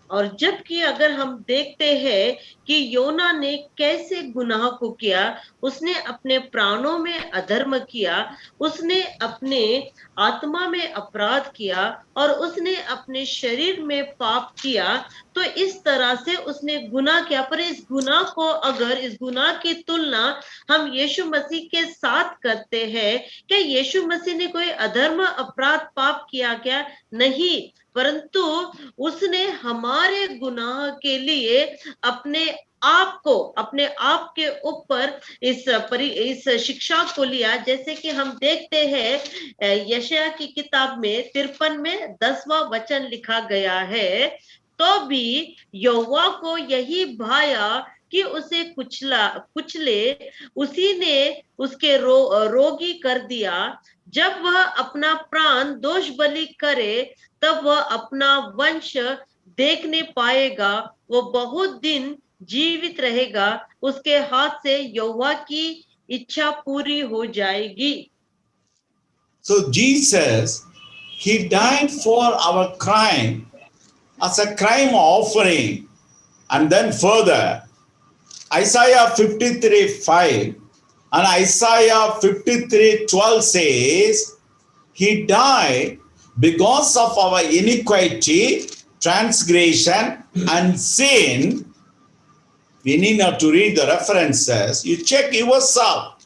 और जबकि अगर हम देखते हैं कि योना ने कैसे गुनाह को किया, उसने अपने प्राणों में अधर्म किया, उसने अपने आत्मा में अपराध किया और उसने अपने शरीर में पाप किया। तो इस तरह से उसने गुनाह किया। पर इस गुनाह की तुलना हम यीशु मसीह के साथ करते हैं, क्या यीशु मसीह ने कोई अधर्म, अपराध, पाप किया क्या? नहीं, परंतु उसने हमारे गुनाह के लिए अपने आप के ऊपर इस शिक्षा को लिया। जैसे कि हम देखते हैं यशायाह की किताब में 53 में 10वां वचन लिखा गया है, तो भी यहोवा को यही भाया कि उसे कुचले, उसी ने उसके रोगी कर दिया। जब वह अपना प्राण दोष बलि करे, तब वह अपना वंश देखने पाएगा, वो बहुत दिन जीवित रहेगा, उसके हाथ से यहोवा की इच्छा पूरी हो जाएगी। So Jesus, he died for our crime as a crime offering. And then further, Isaiah 53:5 and Isaiah 53:12 says, he died because of our iniquity, transgression, and sin. We need not to read the references. You check yourself.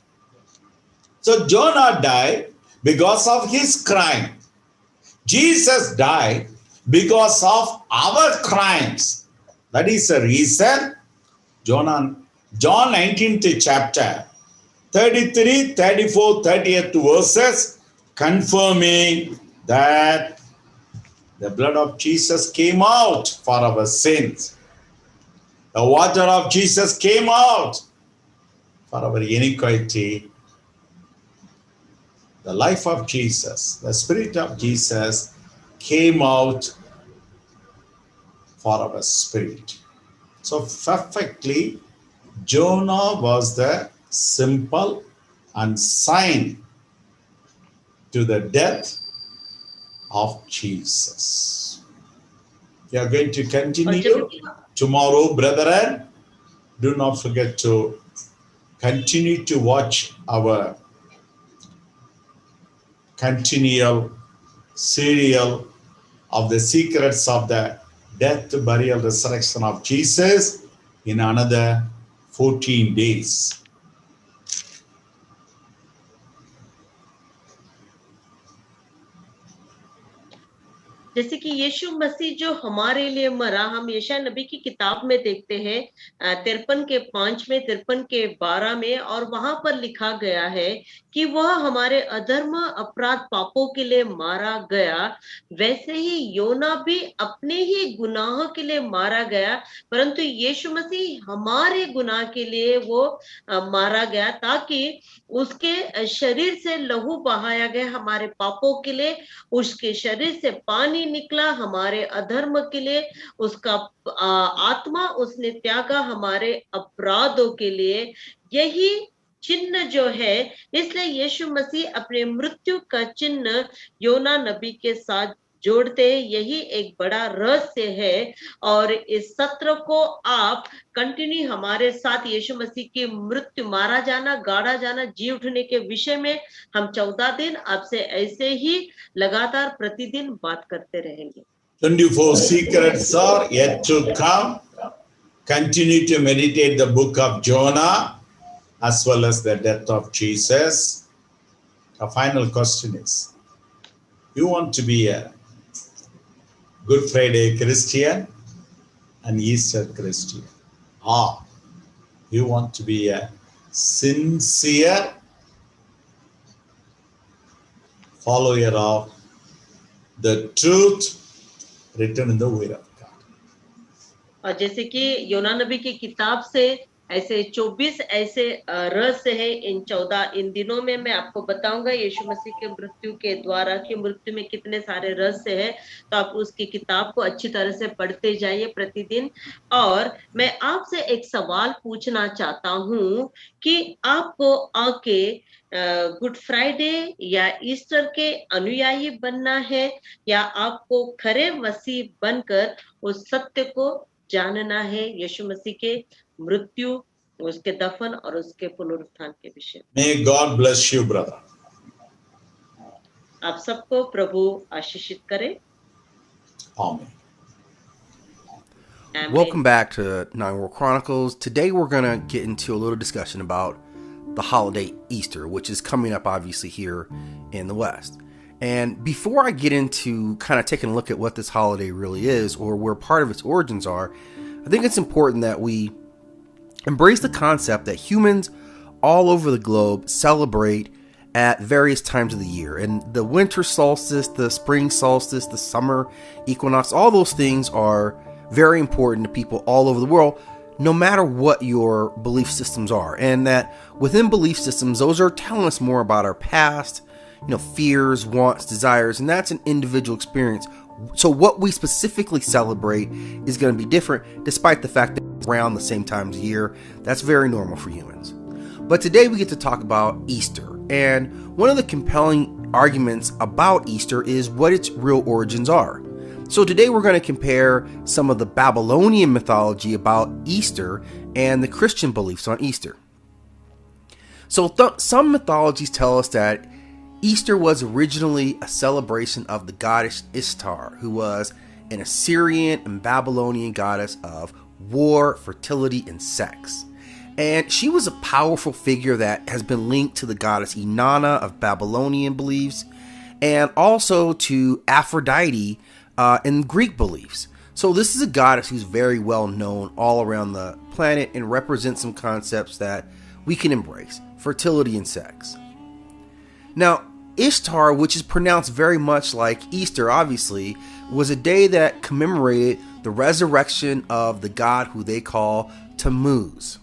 So Jonah died because of his crime. Jesus died because of our crimes. That is the reason John 19th chapter, 33, 34, 38 verses confirming that the blood of Jesus came out for our sins. The water of Jesus came out for our iniquity. The life of Jesus, the Spirit of Jesus came out for our spirit. So perfectly, Jonah was the symbol and sign to the death of Jesus. We are going to continue tomorrow, brethren. Do not forget to continue to watch our continual serial of the secrets of the death, burial, resurrection of Jesus in another 14 days. जैसे कि यीशु मसीह जो हमारे लिए मरा, हम यशायाह नबी की किताब में देखते हैं 53 के 5 में, 53 के 12 में, और वहां पर लिखा गया है कि वह हमारे अधर्म, अपराध, पापों के लिए मारा गया। वैसे ही योना भी अपने ही गुनाह के लिए मारा गया, परंतु यीशु मसीह हमारे गुनाह के लिए वो मारा गया, ताकि उसके शरीर से लहू बहाया गया हमारे पापों के लिए, उसके शरीर से पानी निकला हमारे अधर्म के लिए, उसका आत्मा उसने त्यागा हमारे अपराधों के लिए। यही चिन्ह जो है, इसलिए यीशु मसीह अपने मृत्यु का चिन्ह योना नबी के साथ जोड़ते हैं। यही एक बड़ा रहस्य है, और इस सत्र को आप कंटिन्यू हमारे साथ यीशु मसीह की मृत्यु, मारा जाना, गाड़ा जाना, जी उठने के विषय में हम 14 दिन आपसे ऐसे ही लगातार प्रतिदिन बात करते रहेंगे। 24 secrets are yet to come. Continue to meditate the book of Jonah as well as the death of Jesus. A final question is, you want to be a Good Friday Christian and Easter Christian, or you want to be a sincere follower of the truth written in the Word of God. और जैसे कि योना नबी की किताब से ऐसे 24 ऐसे रहस्य है, इन 14 इन दिनों में मैं आपको बताऊंगा यीशु मसीह के मृत्यु के द्वारा की मृत्यु में कितने सारे रहस्य हैं। तो आप उसकी किताब को अच्छी तरह से पढ़ते जाइए प्रतिदिन। और मैं आपसे एक सवाल पूछना चाहता हूं कि आपको आके गुड फ्राइडे या ईस्टर के अनुयायी बनना है, या आपको खरे मसीह बनकर उस सत्य को जानना है, यीशु मसीह के मृत्यु, उसके दफन और उसके पुनरुत्थान के विषय। May God bless you, brother. आप सबको प्रभु आशीषित करे। Amen. Amen. Welcome back to Nine World Chronicles. Today we're going to get into a little discussion about the holiday Easter, which is coming up obviously here in the West. And before I get into kind of taking a look at what this holiday really is or where part of its origins are, I think it's important that we embrace the concept that humans all over the globe celebrate at various times of the year. And the winter solstice, the spring solstice, the summer equinox, all those things are very important to people all over the world, no matter what your belief systems are. And that within belief systems, those are telling us more about our past, fears, wants, desires, and that's an individual experience. So what we specifically celebrate is going to be different, despite the fact that it's around the same times of year. That's very normal for humans. But today we get to talk about Easter. And one of the compelling arguments about Easter is what its real origins are. So today we're going to compare some of the Babylonian mythology about Easter and the Christian beliefs on Easter. So some mythologies tell us that Easter was originally a celebration of the goddess Ishtar, who was an Assyrian and Babylonian goddess of war, fertility, and sex. And she was a powerful figure that has been linked to the goddess Inanna of Babylonian beliefs, and also to Aphrodite in Greek beliefs. So this is a goddess who's very well known all around the planet and represents some concepts that we can embrace: fertility and sex. Now, Ishtar, which is pronounced very much like Easter, obviously, was a day that commemorated the resurrection of the god who they call Tammuz.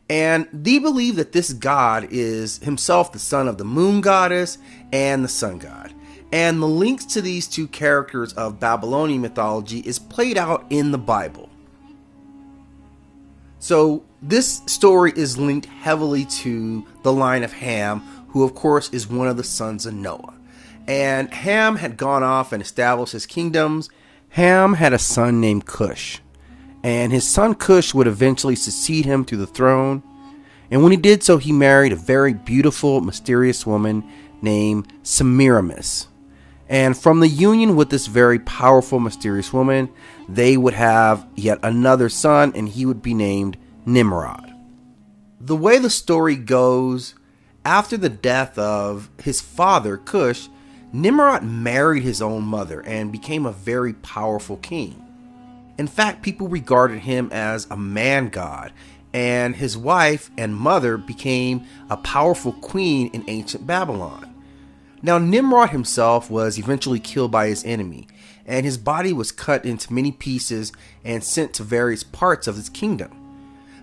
And they believe that this god is himself the son of the moon goddess and the sun god. And the links to these two characters of Babylonian mythology is played out in the Bible. So this story is linked heavily to the line of Ham, who of course is one of the sons of Noah. And Ham had gone off and established his kingdoms. Ham had a son named Cush, and his son Cush would eventually succeed him to the throne. And when he did so, he married a very beautiful, mysterious woman named Semiramis. And from the union with this very powerful, mysterious woman, they would have yet another son, and he would be named Nimrod. The way the story goes, after the death of his father, Cush, Nimrod married his own mother and became a very powerful king. In fact, people regarded him as a man god, and his wife and mother became a powerful queen in ancient Babylon. Now, Nimrod himself was eventually killed by his enemy, and his body was cut into many pieces and sent to various parts of his kingdom.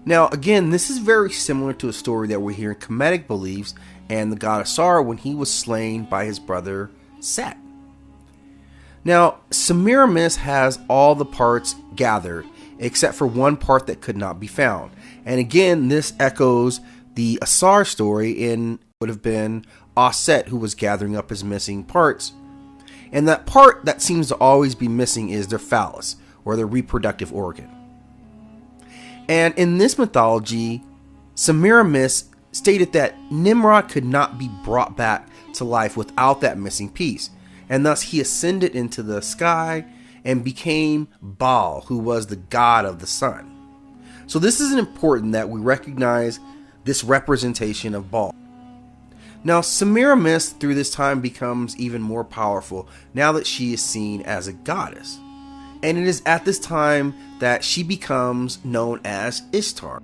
Now, again, this is very similar to a story that we hear in Kemetic beliefs and the god Asar when he was slain by his brother Set. Now, Semiramis has all the parts gathered except for one part that could not be found. And again, this echoes the Asar story in would have been Aset, who was gathering up his missing parts. And that part that seems to always be missing is their phallus, or their reproductive organ. And in this mythology, Semiramis stated that Nimrod could not be brought back to life without that missing piece, and thus he ascended into the sky and became Baal, who was the god of the sun. So this is important that we recognize this representation of Baal. Now, Semiramis through this time becomes even more powerful now that she is seen as a goddess. And it is at this time that she becomes known as Ishtar.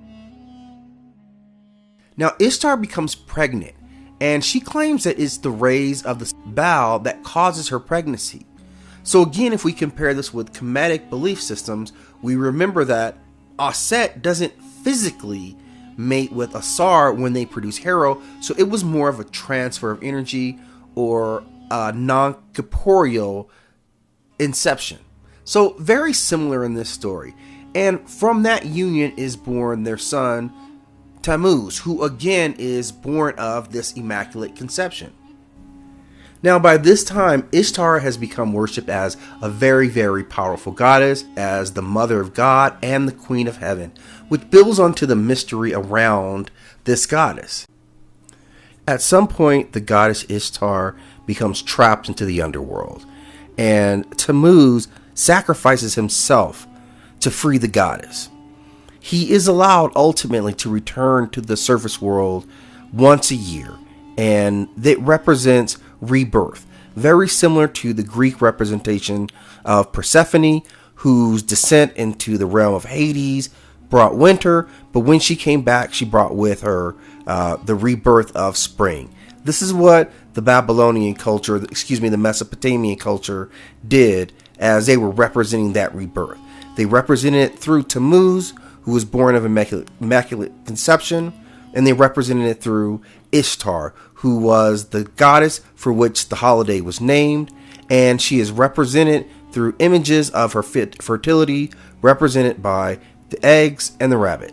Now, Ishtar becomes pregnant, and she claims that it's the rays of the Baal that causes her pregnancy. So again, if we compare this with Kemetic belief systems, we remember that Aset doesn't physically mate with Asar when they produce Hero, so it was more of a transfer of energy or a non-corporeal inception. So very similar in this story. And from that union is born their son Tammuz, who again is born of this immaculate conception. Now, by this time, Ishtar has become worshipped as a very, very powerful goddess, as the mother of God and the queen of heaven, which builds onto the mystery around this goddess. At some point, the goddess Ishtar becomes trapped into the underworld, and Tammuz sacrifices himself to free the goddess. He is allowed ultimately to return to the surface world once a year, and that represents rebirth, very similar to the Greek representation of Persephone, whose descent into the realm of Hades brought winter, but when she came back, she brought with her the rebirth of spring. This is what the Babylonian culture, the Mesopotamian culture did as they were representing that rebirth. They represented it through Tammuz, who was born of immaculate conception, and they represented it through Ishtar, who was the goddess for which the holiday was named, and she is represented through images of her fertility, represented by the eggs and the rabbit.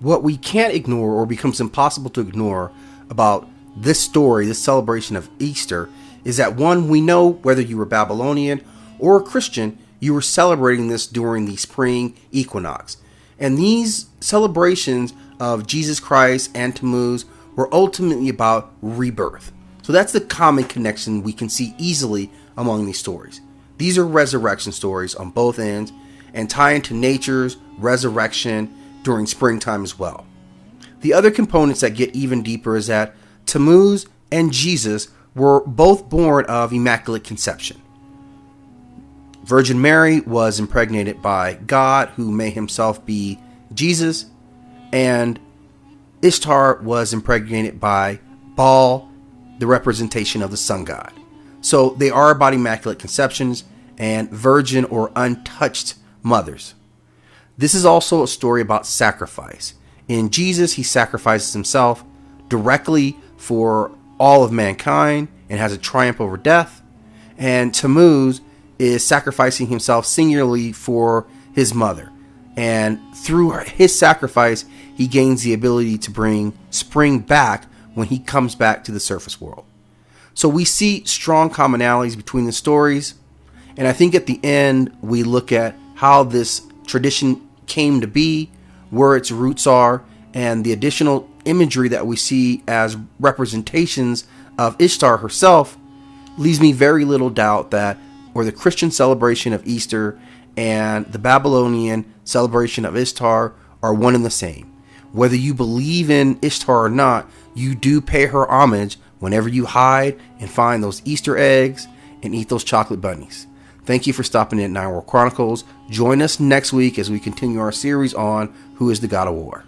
What we can't ignore, or becomes impossible to ignore, about this story, this celebration of Easter, is that one, we know whether you were Babylonian or a Christian, you were celebrating this during the spring equinox. And these celebrations of Jesus Christ and Tammuz were ultimately about rebirth. So that's the common connection we can see easily among these stories. These are resurrection stories on both ends and tie into nature's resurrection during springtime as well. The other components that get even deeper is that Tammuz and Jesus were both born of immaculate conception. Virgin Mary was impregnated by God, who may himself be Jesus, and Ishtar was impregnated by Baal, the representation of the sun god. So they are about immaculate conceptions and virgin or untouched mothers. This is also a story about sacrifice. In Jesus, he sacrifices himself directly for all of mankind and has a triumph over death. And Tammuz is sacrificing himself singularly for his mother. And through his sacrifice, he gains the ability to bring spring back when he comes back to the surface world. So we see strong commonalities between the stories. And I think at the end, we look at how this tradition came to be, where its roots are, and the additional imagery that we see as representations of Ishtar herself leaves me very little doubt that, or the Christian celebration of Easter and the Babylonian celebration of Ishtar are one and the same. Whether you believe in Ishtar or not, you do pay her homage whenever you hide and find those Easter eggs and eat those chocolate bunnies. Thank you for stopping in at Nine World Chronicles. Join us next week as we continue our series on Who is the God of War.